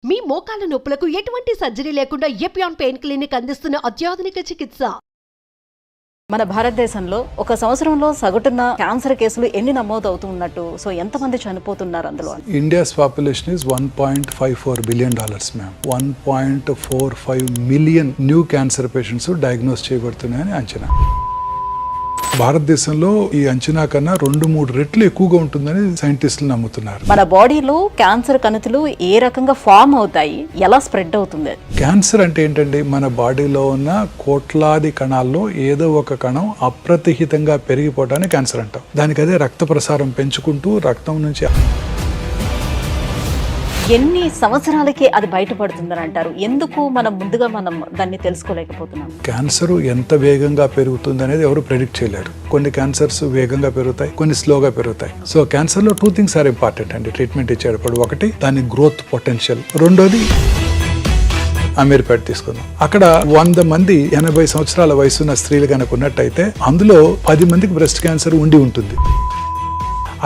మీ మోకాల నొప్పులకు ఎటువంటి సర్జరీ లేకుండా ఎపియాన్ పెయిన్ క్లినిక్ అందిస్తున్న అత్యాధునిక చికిత్స. మన భారతదేశంలో ఒక సంవత్సరంలో సగటున క్యాన్సర్ కేసులు ఎన్ని నమోదు అవుతున్నట్టు, సో ఎంతమంది చనిపోతున్నారు అందులో? India's population is $1.54 billion, ma'am. 1.45 million new cancer patients diagnosed చేయబడుతున్నాయని అంచనా. భారతదేశంలో ఈ అంచనా కన్నా 2-3 రెట్లు ఎక్కువగా ఉంటుందని సైంటిస్టులు నమ్ముతున్నారు. మన బాడీలో క్యాన్సర్ కణుతులు ఏ రకంగా ఫామ్ అవుతాయి, ఎలా స్ప్రెడ్ అవుతుంది? క్యాన్సర్ అంటే ఏంటండి? మన బాడీలో ఉన్న కోట్లాది కణాల్లో ఏదో ఒక కణం అప్రతిహితంగా పెరిగిపోవటాన్ని క్యాన్సర్ అంటాం. దానికి అదే రక్త ప్రసారం పెంచుకుంటూ రక్తం నుంచి ఎన్ని సంవత్సరాలకి అది బయటపడుతుందని అంటారు? ఎందుకు మనం ముందుగా దాన్ని తెలుసుకోలేకపోతున్నాం? క్యాన్సర్ ఎంత వేగంగా పెరుగుతుంది అనేది ఎవరు ప్రెడిక్ట్ చేయలేరు. కొన్ని క్యాన్సర్స్ వేగంగా పెరుగుతాయి, కొన్ని స్లోగా పెరుగుతాయి. సో క్యాన్సర్ లో 2 things ఆర్ ఇంపార్టెంట్ అండి ట్రీట్మెంట్ ఇచ్చేటప్పుడు. ఒకటి దాని గ్రోత్ పొటెన్షియల్, రెండోది అమీర్పేట తీసుకుందాం. అక్కడ 100 మంది 80 సంవత్సరాల వయసున్న స్త్రీలు కనుక ఉన్నట్టయితే అందులో 10 మందికి బ్రెస్ట్ క్యాన్సర్ ఉండి ఉంటుంది.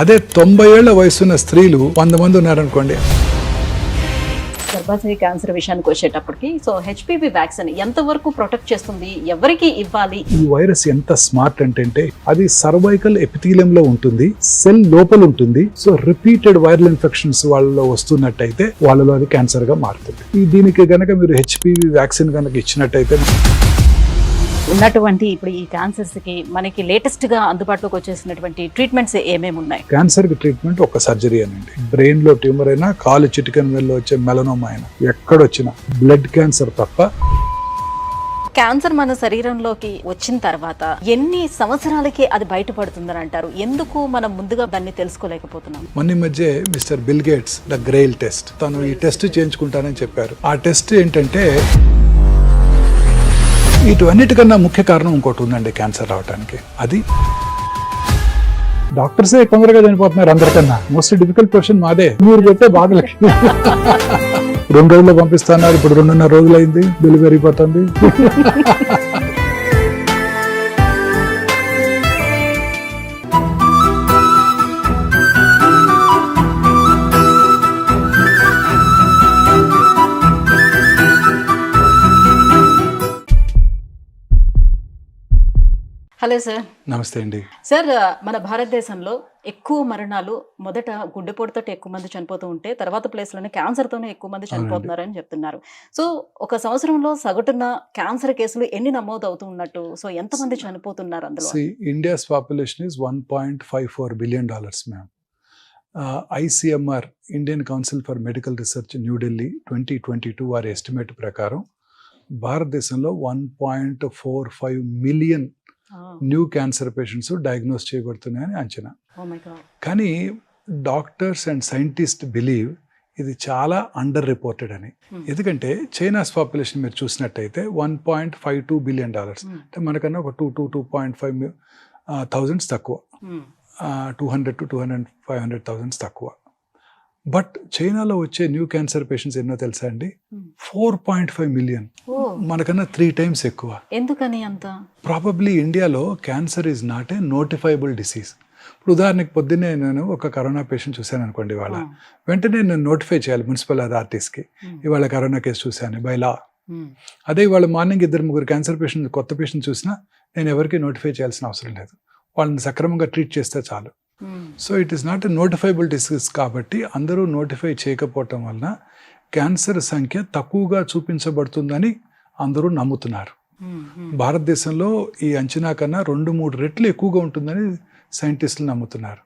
అదే 90 ఏళ్ల వయసున్న స్త్రీలు 100 మంది ఉన్నారనుకోండి. గర్భాశయ క్యాన్సర్ విషయానికి వచ్చేటప్పటికి, సో హెచ్పివి వ్యాక్సిన్ ఎంతవరకు ప్రొటెక్ట్ చేస్తుంది, ఎవరికి ఇవ్వాలి? ఈ వైరస్ ఎంత స్మార్ట్ అంటే అది సర్వైకల్ ఎపిథీలియం లో ఉంటుంది, సెల్ లోపల ఉంటుంది. సో రిపీటెడ్ వైరల్ ఇన్ఫెక్షన్స్ వాళ్ళలో వస్తున్నట్టయితే వాళ్ళలో అది క్యాన్సర్ గా మారుతుంది. దీనికి గనక మీరు హెచ్పివి వ్యాక్సిన్ కనుక ఇచ్చినట్టయితే ఉన్నటువంటి ఇప్పుడు ఈ క్యాన్సర్స్ కి మనకి లేటెస్ట్ గా అందుబాటులోకి వచ్చేసినటువంటి ట్రీట్మెంట్స్ ఏమేమి ఉన్నాయి? క్యాన్సర్ కి ట్రీట్మెంట్ ఒక సర్జరీ అనండి. బ్రెయిన్ లో ట్యూమర్ అయినా, కాలు చిటికెన్ వేల్లో వచ్చే మెలనోమా అయినా, ఎక్కడొచ్చినా బ్లడ్ క్యాన్సర్ తప్ప. క్యాన్సర్ మన శరీరంలోకి వచ్చిన తర్వాత ఎన్ని సంవత్సరాలకి అది బయటపడుతుందని అంటారు? ఎందుకు మనం ముందుగా దాన్ని తెలుసుకోలేకపోతున్నాం? మొన్న మధ్య మిస్టర్ బిల్ గేట్స్ ద గ్రెయిల్ టెస్ట్, తను ఈ టెస్ట్ చేయించుకుంటానని చెప్పారు. ఆ టెస్ట్ ఏంటంటే ఇటువన్నిటికన్నా ముఖ్య కారణం ఇంకోటి ఉందండి క్యాన్సర్ రావడానికి. అది డాక్టర్సే తొందరగా చనిపోతున్నారు అందరికన్నా. మోస్ట్ డిఫికల్ట్ క్వశ్చన్ మాదే. మీరు పెట్టే బాధ 2 రోజుల్లో పంపిస్తున్నారు, ఇప్పుడు 2.5 రోజులు అయింది, డెలివరీ పోతుంది. Hello sir. నమస్తే అండి. సార్, మన భారతదేశంలో ఎక్కువ మరణాలు మొదట గుండెపోటుతో ఎక్కువ మంది చనిపోతూ ఉంటే తర్వాత ప్లేస్లోనే క్యాన్సర్తోనే ఎక్కువ మంది చనిపోతున్నారని చెప్తున్నారు. సో ఒక సంవత్సరంలో సగటున క్యాన్సర్ కేసులు ఎన్ని నమోదు అవుతున్నట్టు, సో ఎంతమంది చనిపోతున్నారు అందులో? India's population is $1.54 billion, ma'am. ICMR, Indian council for medical research, New Delhi 2022 వారి ఎస్టిమేట్ ప్రకారం భారతదేశంలో 1.45 million new cancer patients diagnose చేయబడుతున్నాయని అంచనా. కానీ డాక్టర్స్ అండ్ సైంటిస్ట్ బిలీవ్ ఇది చాలా అండర్ రిపోర్టెడ్ అని. ఎందుకంటే చైనాస్ పాపులేషన్ మీరు చూసినట్టయితే $1.52 billion, అంటే మనకన్నా ఒక 2.5 థౌజండ్స్ తక్కువ, 200 to 500,000 తక్కువ. బట్ చైనాలో వచ్చే న్యూ క్యాన్సర్ పేషెంట్స్ ఎన్నో తెలుసా అండి? 4.5 మిలియన్, మనకన్నా 3 times ఎక్కువ. ఎందుకని అంత? ప్రాబబ్లీ ఇండియాలో cancer is not a notifiable disease. ఇప్పుడు ఉదాహరణకి పొద్దున్నే నేను ఒక కరోనా పేషెంట్ చూశాను అనుకోండి, ఇవాళ వెంటనే నేను నోటిఫై చేయాలి మున్సిపల్ అథారిటీస్కి, ఇవాళ కరోనా కేసు చూశాను బై లా. అదే ఇవాళ మార్నింగ్ 2-3 క్యాన్సర్ పేషెంట్, కొత్త పేషెంట్ చూసినా నేను ఎవరికి నోటిఫై చేయాల్సిన అవసరం లేదు, వాళ్ళని సక్రమంగా ట్రీట్ చేస్తే చాలు. So it is not a notifiable disease. కాబట్టి అందరూ నోటిఫై చేయకపోవటం వలన క్యాన్సర్ సంఖ్య తక్కువగా చూపించబడుతుందని అందరూ నమ్ముతున్నారు. భారతదేశంలో ఈ అంచనా కన్నా 2-3 రెట్లు ఎక్కువగా ఉంటుందని సైంటిస్టులు నమ్ముతున్నారు.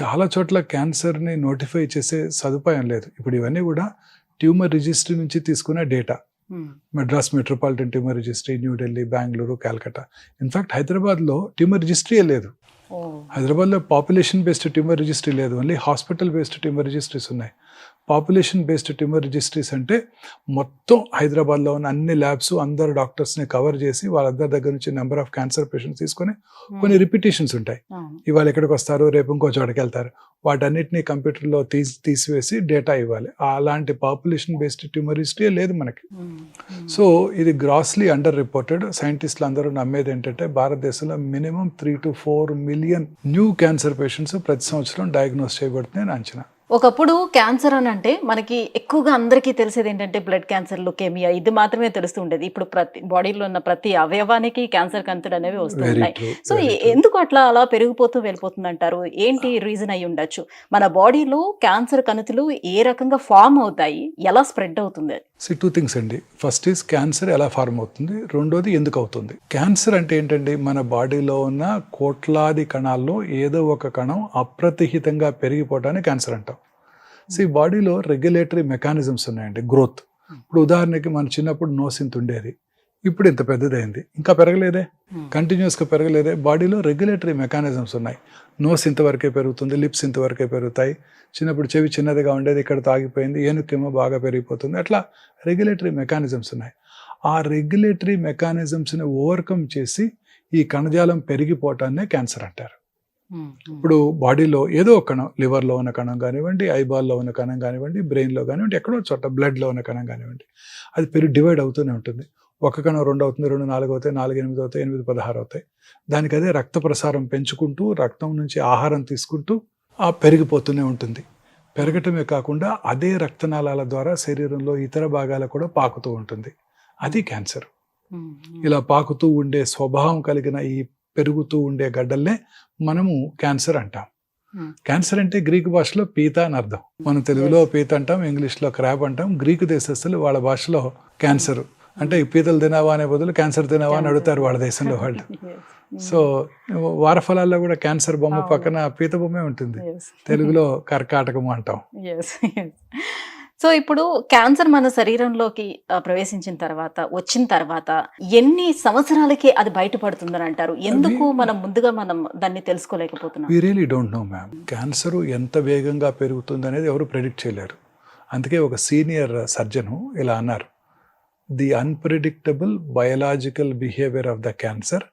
చాలా చోట్ల క్యాన్సర్ని నోటిఫై చేసే సదుపాయం లేదు. ఇప్పుడు ఇవన్నీ కూడా ట్యూమర్ రిజిస్ట్రీ నుంచి తీసుకునే data. Madras metropolitan tumour registry, New Delhi, Bengaluru, Calcutta. In fact హైదరాబాద్లో ట్యూమర్ రిజిస్ట్రీయే లేదు. హైదరాబాద్లో పాపులేషన్ బేస్డ్ ట్యూమర్ రిజిస్ట్రీ లేదు, only hospital based tumour registries ఉన్నాయి. పాపులేషన్ బేస్డ్ ట్యూమర్ రిజిస్ట్రీస్ అంటే మొత్తం హైదరాబాద్లో ఉన్న అన్ని ల్యాబ్స్, అందరు డాక్టర్స్ని కవర్ చేసి వాళ్ళందరి దగ్గర నుంచి నెంబర్ ఆఫ్ క్యాన్సర్ పేషెంట్స్ తీసుకొని కొన్ని రిపిటేషన్స్ ఉంటాయి. ఇవాళ ఎక్కడికి వస్తారు, రేపు ఇంకో చోటకి వెళ్తారు, వాటన్నిటిని కంప్యూటర్లో తీసివేసి డేటా ఇవ్వాలి. అలాంటి పాపులేషన్ బేస్డ్ ట్యూమర్ రిజిస్ట్రీ లేదు మనకి. సో ఇది గ్రాస్లీ అండర్ రిపోర్టెడ్. సైంటిస్టులు అందరూ నమ్మేది ఏంటంటే భారతదేశంలో minimum 3 to 4 million new cancer patients ప్రతి సంవత్సరం డయాగ్నోస్ చేయబడుతున్నాయని అంచనా. ఒకప్పుడు క్యాన్సర్ అని అంటే మనకి ఎక్కువగా అందరికీ తెలిసేది ఏంటంటే బ్లడ్ క్యాన్సర్, లుకేమియా, ఇది మాత్రమే తెలుస్తూ ఉండేది. ఇప్పుడు ప్రతి బాడీలో ఉన్న ప్రతి అవయవానికి క్యాన్సర్ కంతులు అనేవి వస్తూ వెరీ ఉన్నాయి. ట్రూ, సో ఎందుకు అలా పెరిగిపోతూ వెళ్ళిపోతుంది అంటారు? ఏంటి రీజన్ అయి ఉండొచ్చు? మన బాడీలో క్యాన్సర్ కణుతులు ఏ రకంగా ఫామ్ అవుతాయి, ఎలా స్ప్రెడ్ అవుతుంది? టూ థింగ్స్ అండి. ఫస్ట్ ఈజ్ క్యాన్సర్ ఎలా ఫార్మ్ అవుతుంది, రెండోది ఎందుకు అవుతుంది. క్యాన్సర్ అంటే ఏంటండి, మన బాడీలో ఉన్న కోట్లాది కణాల్లో ఏదో ఒక కణం అప్రతిహితంగా పెరిగిపోవటాన్ని క్యాన్సర్ అంటాం. బాడీలో రెగ్యులేటరీ మెకానిజమ్స్ ఉన్నాయండి, గ్రోత్. ఇప్పుడు ఉదాహరణకి మన చిన్నప్పుడు నోస్ ఇంత ఉండేది, ఇప్పుడు ఇంత పెద్దదైంది, ఇంకా పెరగలేదే, కంటిన్యూస్గా పెరగలేదే. బాడీలో రెగ్యులేటరీ మెకానిజమ్స్ ఉన్నాయి. నోస్ ఇంతవరకే పెరుగుతుంది, లిప్స్ ఇంతవరకే పెరుగుతాయి. చిన్నప్పుడు చెవి చిన్నదిగా ఉండేది, ఇక్కడ తాగిపోయింది, ఏనుకేమో బాగా పెరిగిపోతుంది. అట్లా రెగ్యులేటరీ మెకానిజమ్స్ ఉన్నాయి. ఆ రెగ్యులేటరీ మెకానిజమ్స్ని ఓవర్కమ్ చేసి ఈ కణజాలం పెరిగిపోవటాన్నే క్యాన్సర్ అంటారు. ఇప్పుడు బాడీలో ఏదో ఒక కణం, లివర్లో ఉన్న కణం కానివ్వండి, ఐబాల్లో ఉన్న కణం కానివ్వండి, బ్రెయిన్లో కానివ్వండి, ఎక్కడో చోట బ్లడ్లో ఉన్న కణం కానివ్వండి, అది డివైడ్ అవుతూనే ఉంటుంది. ఒక కణం 2 అవుతుంది, 2 4 అవుతాయి, 4 8 అవుతాయి, 8 16 అవుతాయి. దానికి అదే రక్త ప్రసారం పెంచుకుంటూ, రక్తం నుంచి ఆహారం తీసుకుంటూ పెరిగిపోతూనే ఉంటుంది. పెరగటమే కాకుండా అదే రక్తనాళాల ద్వారా శరీరంలో ఇతర భాగాలకు కూడా పాకుతూ ఉంటుంది. అది క్యాన్సర్. ఇలా పాకుతూ ఉండే స్వభావం కలిగిన ఈ పెరుగుతూ ఉండే గడ్డల్నే మనము క్యాన్సర్ అంటాం. క్యాన్సర్ అంటే గ్రీకు భాషలో పీత అని అర్థం. మనం తెలుగులో పీత అంటాం, ఇంగ్లీష్లో క్రాబ్ అంటాం. గ్రీకు దేశస్తులు వాళ్ళ భాషలో క్యాన్సర్ అంటే పీతలు తినావా అనే బదులు క్యాన్సర్ తినావా అని అడుగుతారు వాళ్ళ దేశంలో వాళ్ళు. సో వారఫలాల్లో కూడా క్యాన్సర్ బొమ్మ పక్కన పీత బొమ్మే ఉంటుంది. తెలుగులో కర్కాటకము అంటాం. సో ఇప్పుడు క్యాన్సర్ మన శరీరంలోకి ప్రవేశించిన తర్వాత, వచ్చిన తర్వాత ఎన్ని సంవత్సరాలకి అది బయటపడుతుందని అంటారు? ఎందుకు ముందుగా మనం దాన్ని తెలుసుకోలేకపోతున్నాం? We really don't know ma'am. Cancer ఎంత వేగంగా పెరుగుతుంది అనేది ఎవరు ప్రెడిక్ట్ చేయలేరు. అందుకే ఒక సీనియర్ సర్జను ఇలా అన్నారు, the unpredictable biological behaviour of the cancer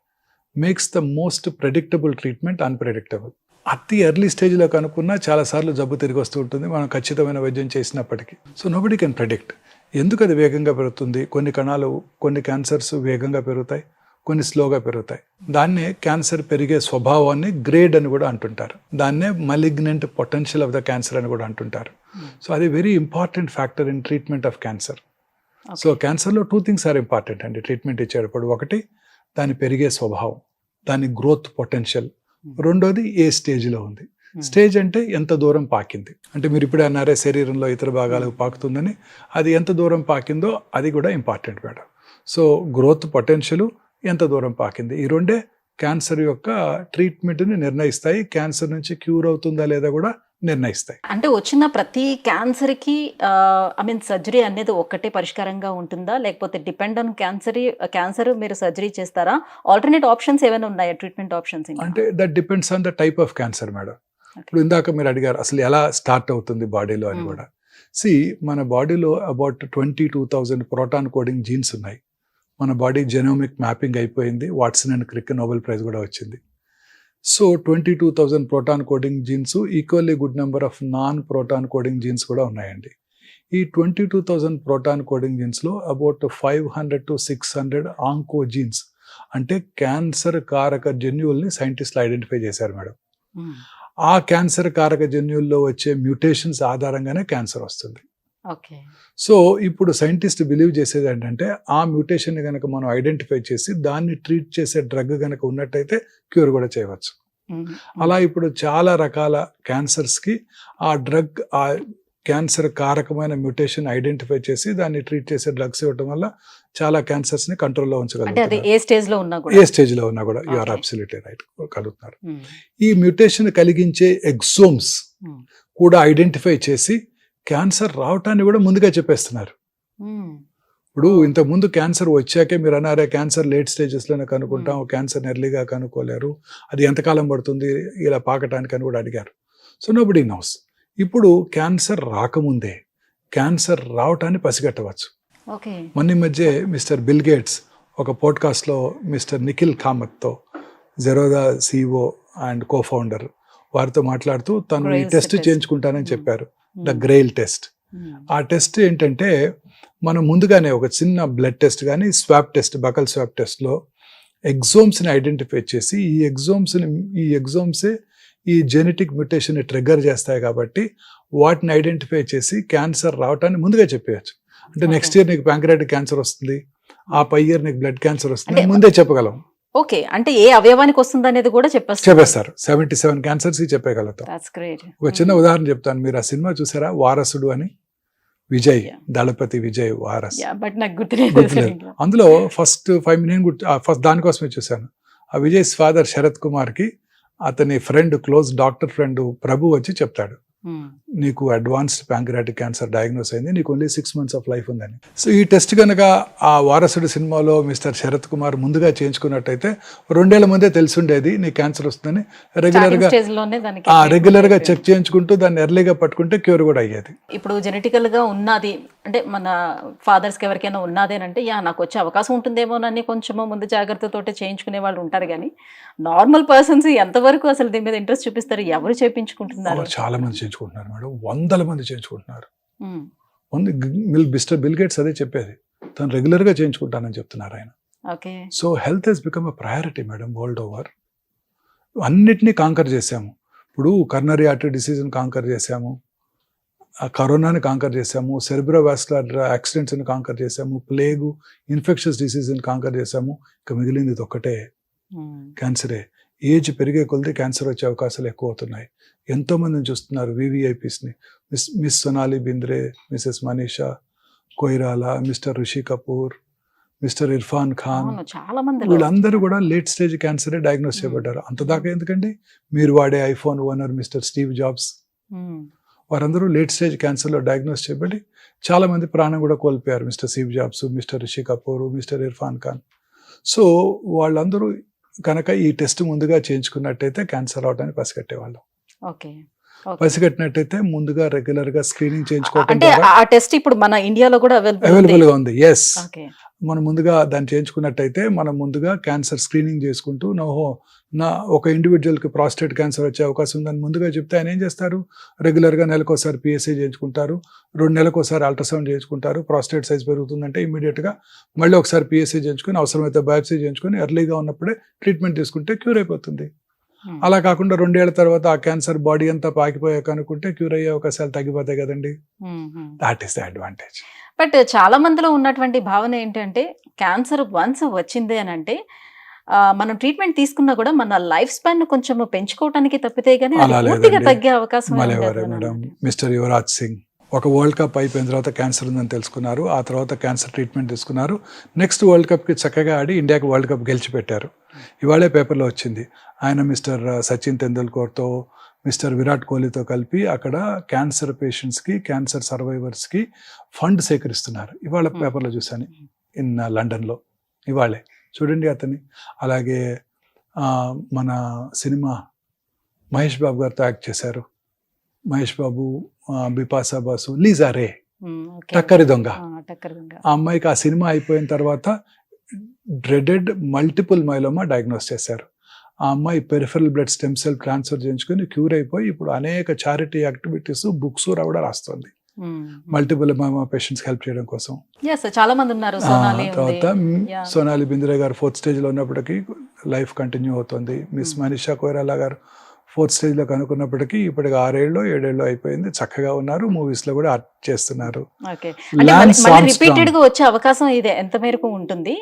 makes the most predictable treatment unpredictable. అతి ఎర్లీ స్టేజ్లో కనుక్కున్నా చాలాసార్లు జబ్బు తిరిగి వస్తూ ఉంటుంది, మనం ఖచ్చితమైన వైద్యం చేసినప్పటికీ. So nobody can predict. ఎందుకు అది వేగంగా పెరుగుతుంది? కొన్ని కణాలు, కొన్ని క్యాన్సర్స్ వేగంగా పెరుగుతాయి, కొన్ని స్లోగా పెరుగుతాయి. దాన్నే క్యాన్సర్ పెరిగే స్వభావాన్ని గ్రేడ్ అని కూడా అంటుంటారు. దాన్నే malignant potential of the cancer అని కూడా అంటుంటారు. సో అది very important factor in treatment of cancer. So క్యాన్సర్లో 2 things ఆర్ ఇంపార్టెంట్ అండి ట్రీట్మెంట్ ఇచ్చేటప్పుడు. ఒకటి దాని పెరిగే స్వభావం, దాని గ్రోత్ పొటెన్షియల్. రెండోది ఏ స్టేజ్లో ఉంది. స్టేజ్ అంటే ఎంత దూరం పాకింది. అంటే మీరు ఇప్పుడే అన్నారే శరీరంలో ఇతర భాగాలకు పాకుతుందని, అది ఎంత దూరం పాకిందో అది కూడా important madam. So growth potential, ఎంత దూరం పాకింది, ఈ రెండే క్యాన్సర్ యొక్క ట్రీట్మెంట్ని నిర్ణయిస్తాయి. క్యాన్సర్ నుంచి క్యూర్ అవుతుందా లేదా కూడా నిర్ణయిస్తాయి. అంటే వచ్చిన ప్రతి క్యాన్సర్కి సర్జరీ అనేది ఒక్కటే పరిష్కారంగా ఉంటుందా, లేకపోతే డిపెండ్ ఆన్ క్యాన్సర్ మీరు సర్జరీ చేస్తారా? ఆల్టర్నేట్ ఆప్షన్స్ ఏమైనా ఉన్నాయా, ట్రీట్మెంట్ ఆప్షన్స్? అంటే that depends on the type of cancer madam. ఇప్పుడు ఇందాక మీరు అడిగారు అసలు ఎలా స్టార్ట్ అవుతుంది బాడీలో అని కూడా. మన బాడీలో అబౌట్ 22,000 ప్రోటాన్ కోడింగ్ జీన్స్ ఉన్నాయి. మన బాడీ జెనోమిక్ మ్యాపింగ్ అయిపోయింది, Watson and Crick Nobel prize కూడా వచ్చింది. So 22,000 protein coding genes, equally good number of non protein coding genes కూడా ఉన్నాయండి. ఈ 22,000 ప్రోటాన్ కోడింగ్ జీన్స్లో అబౌట్ 500 to 600 ఆంకో జీన్స్ అంటే క్యాన్సర్ కారక జన్యువుల్ని సైంటిస్టులు ఐడెంటిఫై చేశారు మేడం. ఆ క్యాన్సర్ కారక జన్యువుల్లో వచ్చే మ్యూటేషన్స్ ఆధారంగానే క్యాన్సర్ వస్తుంది. సో ఇప్పుడు సైంటిస్ట్ బిలీవ్ చేసేది ఏంటంటే ఆ మ్యూటేషన్ కనుక మనం ఐడెంటిఫై చేసి దాన్ని ట్రీట్ చేసే డ్రగ్ కనుక ఉన్నట్టయితే క్యూర్ కూడా చేయవచ్చు. అలా ఇప్పుడు చాలా రకాల క్యాన్సర్స్కి ఆ డ్రగ్, ఆ క్యాన్సర్ కారకమైన మ్యూటేషన్ ఐడెంటిఫై చేసి దాన్ని ట్రీట్ చేసే డ్రగ్స్ ఇవ్వడం వల్ల చాలా క్యాన్సర్స్ని కంట్రోల్లో ఉంచగలుగుతారు. ఏ స్టేజ్లో ఉన్నా కూడా యు ఆర్ అబ్సల్యూట్లీ రైట్ కలుగుతున్నారు. ఈ మ్యూటేషన్ కలిగించే ఎగ్జోమ్స్ కూడా ఐడెంటిఫై చేసి క్యాన్సర్ రావటాన్ని కూడా ముందుగా చెప్పేస్తున్నారు. ఇప్పుడు ఇంతకుముందు క్యాన్సర్ వచ్చాకే మీరు అన్నారే క్యాన్సర్ లేట్ స్టేజెస్లోనే కనుక్కుంటాం, క్యాన్సర్ ఎర్లీగా కనుక్కోలేరు, అది ఎంతకాలం పడుతుంది ఇలా పాకటానికి అని కూడా అడిగారు. So nobody knows. ఇప్పుడు క్యాన్సర్ రాకముందే క్యాన్సర్ రావటాన్ని పసిగట్టవచ్చు. మొన్న మధ్య మిస్టర్ బిల్ గేట్స్ ఒక పోడ్కాస్ట్లో మిస్టర్ నిఖిల్ కామత్తో, జెరోదా CEO అండ్ కో-ఫౌండర్, వారితో మాట్లాడుతూ తను ఈ టెస్ట్ చేయించుకుంటానని చెప్పారు, ద గ్రెయిల్ టెస్ట్. ఆ టెస్ట్ ఏంటంటే మనం ముందుగానే ఒక చిన్న బ్లడ్ టెస్ట్ కానీ స్వాబ్ టెస్ట్, బకల్ స్వాబ్ టెస్ట్లో ఎగ్జోమ్స్ని ఐడెంటిఫై చేసి ఈ ఎగ్జోమ్సే ఈ జెనెటిక్ మ్యూటేషన్ని ట్రిగ్గర్ చేస్తాయి కాబట్టి వాటిని ఐడెంటిఫై చేసి క్యాన్సర్ రావటాన్ని ముందుగా చెప్పేయచ్చు. అంటే నెక్స్ట్ ఇయర్ నీకు ప్యాంక్రియాటిక్ క్యాన్సర్ వస్తుంది, ఆ పై ఇయర్ నీకు బ్లడ్ క్యాన్సర్ వస్తుంది అంటే- ముందే చెప్పగలం. ఓకే, అంటే ఏ అవయవానికి వస్తుంది అనేది కూడా చెప్పేస్తారు. 77 క్యాన్సర్స్ చెప్పగలుగుతాం. That's great. ఒక చిన్న ఉదాహరణ చెప్తాను. మీరు ఆ సినిమా చూసారా, వారసుడు అని? విజయ్, Yeah. దళపతి విజయ్ వారస్. బట్ నాకు గుర్తులేదు. గుర్తులేదు. అందులో ఫస్ట్ 5 మినిట్ ఫస్ట్ దానికోసమే చూశాను. ఆ విజయ్ ఫాదర్ శరత్ కుమార్ కి అతని ఫ్రెండ్, క్లోజ్ డాక్టర్ ఫ్రెండ్ ప్రభు వచ్చి చెప్తాడు, నీకు అడ్వాన్స్డ్ ప్యాంక్రియాటిక్ క్యాన్సర్ డయాగ్నోస్ అయింది, నీకు ఓన్లీ 6 months ఆఫ్ లైఫ్ ఉందని. సో ఈ టెస్ట్ కనుక ఆ వారసుడు సినిమాలో మిస్టర్ శరత్ కుమార్ ముందుగా చేయించుకున్నట్టయితే 2 ఏళ్ల ముందే తెలిసిండేది నీ క్యాన్సర్ వస్తుందని. రెగ్యులర్ గా చెక్ చేయించుకుంటూ దాన్ని ఎర్లీగా పట్టుకుంటే క్యూర్ కూడా అయ్యేది. ఇప్పుడు జెనెటికల్ గా ఉన్నది అంటే మన ఫాదర్స్ కి ఎవరికైనా ఉన్నదేనంటే నాకు వచ్చే అవకాశం ఉంటుందేమోనని కొంచెము ముందు జాగ్రత్తతోటి చేయించుకునే వాళ్ళు ఉంటారు, కానీ నార్మల్ పర్సన్స్ ఎంతవరకు అసలు దీని మీద ఇంట్రెస్ట్ చూపిస్తారు? ఎవరు చేయించుకుంటున్నారు? చాలా మంది చేయించుకుంటున్నారు మేడం, వందల మంది చేయించుకుంటున్నారు. మిస్టర్ బిల్ గేట్స్ అదే చెప్పేది, తను రెగ్యులర్ గా చేయించుకుంటానని చెప్తున్నారు ఆయన. Okay. So health has become a priority madam world over. అన్నిటినీ కాంకర్ చేసాము. ఇప్పుడు కర్నరీ ఆర్టరీ డిసీజ్ని కాంకర్ చేసాము, కరోనాని కాంకర్ చేసాము, సెరిబ్రోవాస్కులర్ యాక్సిడెంట్స్ని కాంకర్ చేసాము, ప్లేగు, ఇన్ఫెక్షస్ డిసీజ్ని కాంకర్ చేసాము. ఇక మిగిలింది ఇది ఒక్కటే, క్యాన్సరే. ఏజ్ పెరిగే కొలది క్యాన్సర్ వచ్చే అవకాశాలు ఎక్కువ అవుతున్నాయి. ఎంతో మందిని చూస్తున్నారు, వివిఐపీస్ని, Miss Sonali Bendre, Mrs Manisha Koirala, Mr Rishi Kapoor, Mr Irrfan Khan, చాలా మంది వీళ్ళందరూ కూడా లేట్ స్టేజ్ క్యాన్సరే డయాగ్నోస్ చేయబడ్డారు. అంతదాకా ఎందుకండి, మీరు వాడే iPhone owner Mr Steve Jobs, వారందరూ లేట్ స్టేజ్ క్యాన్సర్లో డయాగ్నోస్ చేయబడి చాలా మంది ప్రాణం కూడా కోల్పోయారు. Mr Steve Jobs, Mr Rishi Kapoor, Mr Irrfan Khan. So వాళ్ళందరూ కనుక ఈ టెస్ట్ ముందుగా చేయించుకున్నట్టయితే క్యాన్సర్ రావడానికి పసిగట్టేవాళ్ళం. ఓకే. పసిగట్టినట్టయితే ముందుగా రెగ్యులర్ గా స్క్రీనింగ్ చేయించుకోవడం అంటే ఆ టెస్ట్ ఇప్పుడు మన ఇండియాలో కూడా అవైలబుల్ గా ఉంది. Yes, okay. మనం ముందుగా దాన్ని చేయించుకున్నట్టయితే మనం ముందుగా క్యాన్సర్ స్క్రీనింగ్ చేసుకుంటూ ఒక ఇండివిజువల్కి ప్రాస్టేట్ క్యాన్సర్ వచ్చే అవకాశం ఉందని ముందుగా చెప్తే ఆయన ఏం చేస్తారు, రెగ్యులర్గా నెలకోసారి పిఎస్ఏ చేయించుకుంటారు, 2 నెలలకోసారి అల్ట్రాసౌండ్ చేయించుకుంటారు. ప్రాస్టేట్ సైజ్ పెరుగుతుందంటే ఇమీడియట్గా మళ్ళీ ఒకసారి పిఎస్ఏ చేయించుకొని, అవసరమైతే బయాప్సీ చేయించుకొని ఎర్లీగా ఉన్నప్పుడే ట్రీట్మెంట్ తీసుకుంటే క్యూర్ అయిపోతుంది. అలా కాకుండా 2 ఏళ్ల తర్వాత ఆ క్యాన్సర్ బాడీ అంతా పాకిపోయాక అనుకుంటే క్యూర్ అయ్యే అవకాశాలు తగ్గిపోతాయి కదండి. That is the advantage. But చాలా మందిలో ఉన్నటువంటి భావన ఏంటంటే క్యాన్సర్ వన్స్ వచ్చింది అని అంటే మనం ట్రీట్మెంట్ తీసుకున్నా కూడా మన లైఫ్ స్పాన్ కొంచెం పెంచుకోవడానికి తప్పితే గానీ అది పూర్తిగా తగ్గే అవకాశం మేడం. మిస్టర్ యువరాజ్ సింగ్ ఒక వరల్డ్ కప్ అయిపోయిన తర్వాత క్యాన్సర్ ఉందని తెలుసుకున్నారు, ఆ తర్వాత క్యాన్సర్ ట్రీట్మెంట్ తీసుకున్నారు. నెక్స్ట్ వరల్డ్ కప్కి చక్కగా ఆడి ఇండియాకి వరల్డ్ కప్ గెలిచిపెట్టారు. ఇవాళే పేపర్లో వచ్చింది, ఆయన మిస్టర్ సచిన్ తెందుల్కర్తో, మిస్టర్ విరాట్ కోహ్లీతో కలిపి అక్కడ క్యాన్సర్ పేషెంట్స్కి, క్యాన్సర్ సర్వైవర్స్కి ఫండ్ సేకరిస్తున్నారు. ఇవాళ పేపర్లో చూశాను, ఇన్ లండన్లో ఇవాళే. చూడండి అతన్ని. అలాగే మన సినిమా మహేష్ బాబు గారితో యాక్ట్ చేశారు. మహేష్ బాబు, బిపాసా బాసు, లీజా రే, టక్కరి దొంగ. ఆ అమ్మాయికి ఆ సినిమా అయిపోయిన తర్వాత డ్రెడెడ్ మల్టిపుల్ మైలోమా డయాగ్నోస్ చేశారు. ఆ అమ్మాయి peripheral blood stem cell transfer చేయించుకొని క్యూర్ అయిపోయి ఇప్పుడు అనేక చారిటీ యాక్టివిటీస్, బుక్స్ కూడా రాస్తుంది మల్టిపుల్ మైలోమా పేషెంట్స్ హెల్ప్ చేయడం కోసం. చాలా మంది ఉన్నారు. తర్వాత సోనాలి బింద్రే గారు 4th stage లో ఉన్నప్పటికీ లైఫ్ కంటిన్యూ అవుతుంది. మిస్ మనీషా కొయిరాలా గారు 4th stage లో కనుక్కున్నప్పటికీ ఇప్పటికి 6 ఏళ్ళు 7 ఏళ్ళు అయిపోయింది, చక్కగా ఉన్నారు, మూవీస్ లో కూడా యాక్ట్ చేస్తున్నారు. రిపీటెడ్ గా వచ్చే అవకాశం ఇది ఎంత మేరకు ఉంటుంది?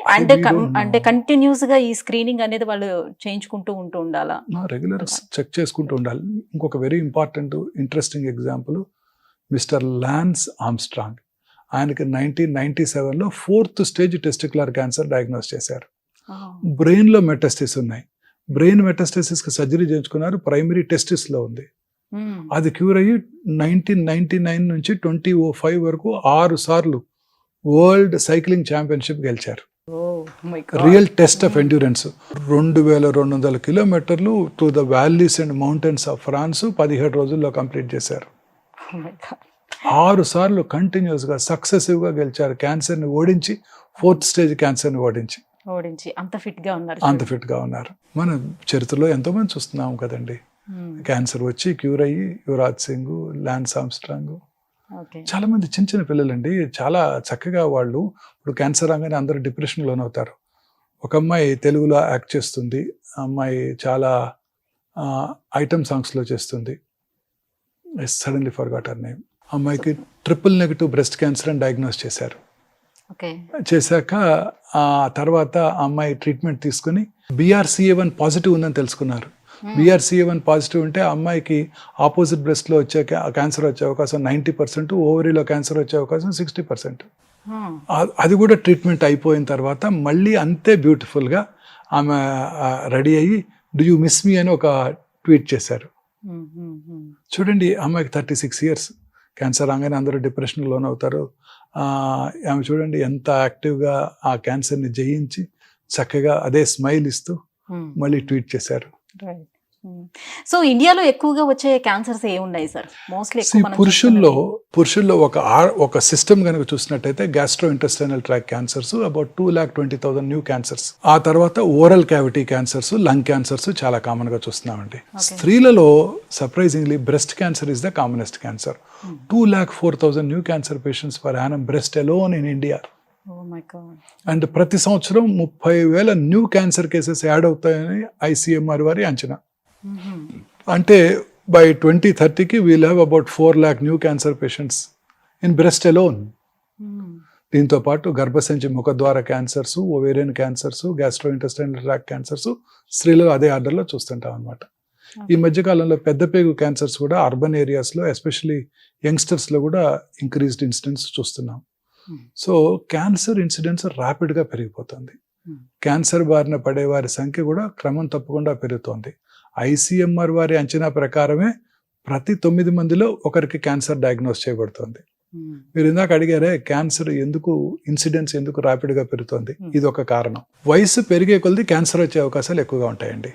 అంటే కంటిన్యూస్ గా ఈ స్క్రీనింగ్ అనేది వాళ్ళు చేయించుకుంటూ ఉండాలా, రెగ్యులర్ చెక్ చేసుకుంటూ ఉండాలి. ఇంకొక very important interesting example mister lance Armstrong. ఆయనకి 1997లో 4th stage testicular cancer diagnose చేశారు. బ్రెయిన్ లో మెటాస్టిస్ ఉన్నాయి. బ్రెయిన్ మెటాస్టసిస్ కి సర్జరీ చేయించుకున్నారు, ప్రైమరీ టెస్టిస్ లో ఉంది. అది క్యూర్ అయ్యి 1999 నుంచి 2005 వరకు 6 సార్లు వరల్డ్ సైక్లింగ్ ఛాంపియన్షిప్ గెలిచారు. Real test of endurance. 2200 కిలోమీటర్లు to the valleys and mountains of France 17 రోజుల్లో కంప్లీట్ చేశారు. 6 సార్లు కంటిన్యూస్ గా సక్సెసివ్ గా గెలిచారు. క్యాన్సర్ ని ఓడించి, 4th stage క్యాన్సర్ ని ఓడించి అంత ఫిట్ గా ఉన్నారు. మన చరిత్రలో ఎంతో మంది చూస్తున్నాం కదండి, క్యాన్సర్ వచ్చి క్యూర్ అయ్యి. యువరాజ్ సింగ్, లాన్స్ ఆమ్స్ట్రాంగ్, చాలా మంది చిన్న చిన్న పిల్లలండి, చాలా చక్కగా వాళ్ళు. ఇప్పుడు క్యాన్సర్ రాగానే అందరూ డిప్రెషన్ లోనవుతారు. ఒక అమ్మాయి తెలుగులో యాక్ట్ చేస్తుంది. ఆ అమ్మాయి చాలా ఐటమ్ సాంగ్స్ లో చేస్తుంది. I suddenly forgot her name. అమ్మాయికి ట్రిపుల్ నెగటివ్ బ్రెస్ట్ క్యాన్సర్ అని డయాగ్నోస్ చేశారు. ఓకే. చేశాక ఆ తర్వాత ఆ అమ్మాయి ట్రీట్మెంట్ తీసుకుని BRCA1 పాజిటివ్ ఉందని తెలుసుకున్నారు. BRCA1 పాజిటివ్ ఉంటే ఆ అమ్మాయికి ఆపోజిట్ బ్రెస్ట్లో వచ్చే క్యాన్సర్ వచ్చే అవకాశం 90%, ఓవరీలో క్యాన్సర్ వచ్చే అవకాశం 60%. అది కూడా ట్రీట్మెంట్ అయిపోయిన తర్వాత మళ్ళీ అంతే బ్యూటిఫుల్గా ఆమె రెడీ అయ్యి డూ యూ మిస్ మీ అని ఒక ట్వీట్ చేశారు. చూడండి, అమ్మాయికి 36 years, క్యాన్సర్ రాగానే అందరూ డిప్రెషన్కి లోన్ అవుతారు. ఆమె చూడండి ఎంత యాక్టివ్గా ఆ క్యాన్సర్ని జయించి చక్కగా అదే స్మైల్ ఇస్తూ మళ్ళీ ట్వీట్ చేశారు. సో ఇండియాలో ఎక్కువగా వచ్చే క్యాన్సర్స్ ఏమున్నాయి సార్? మోస్ట్లీ పురుషుల్లో ఒక సిస్టమ్ కనుక చూసినట్టయితే gastrointestinal tract cancers about 2,20,000 new cancers. ఆ తర్వాత oral cavity cancers, lung cancers చాలా కామన్ గా చూస్తున్నామండి. స్త్రీలలో surprisingly breast cancer is the commonest cancer. 2,04,000 new cancer patients per annum breast alone in India. And ప్రతి సంవత్సరం 30,000 న్యూ క్యాన్సర్ కేసెస్ యాడ్ అవుతాయని ICMR వారి అంచనా. అంటే బై 2030కి we'll have about 4 lakh new cancer patients in breast alone. దీంతో పాటు గర్భసంచి ముఖద్వార cancers, ovarian cancers, gastrointestinal tract cancers స్త్రీలలో అదే ఆర్డర్లో చూస్తుంటాం అనమాట. ఈ మధ్యకాలంలో పెద్ద పేగు క్యాన్సర్స్ కూడా అర్బన్ ఏరియాస్లో ఎస్పెషల్లీ యంగ్స్టర్స్లో కూడా ఇంక్రీజ్డ్ ఇన్సిడెన్స్ చూస్తున్నాం. సో క్యాన్సర్ ఇన్సిడెన్స్ ర్యాపిడ్గా పెరిగిపోతుంది. క్యాన్సర్ బారిన పడే వారి సంఖ్య కూడా క్రమం తప్పకుండా పెరుగుతోంది. ICMR వారి అంచనా ప్రకారమే ప్రతి 9 మందిలో ఒకరికి క్యాన్సర్ డయాగ్నోస్ చేయబడుతుంది. మీరు ఇందాక అడిగారే క్యాన్సర్ ఇన్సిడెన్స్ ఎందుకు ర్యాపిడ్గా పెరుగుతుంది, ఇది ఒక కారణం. వయసు పెరిగే కొలది క్యాన్సర్ వచ్చే అవకాశాలు ఎక్కువగా ఉంటాయండి.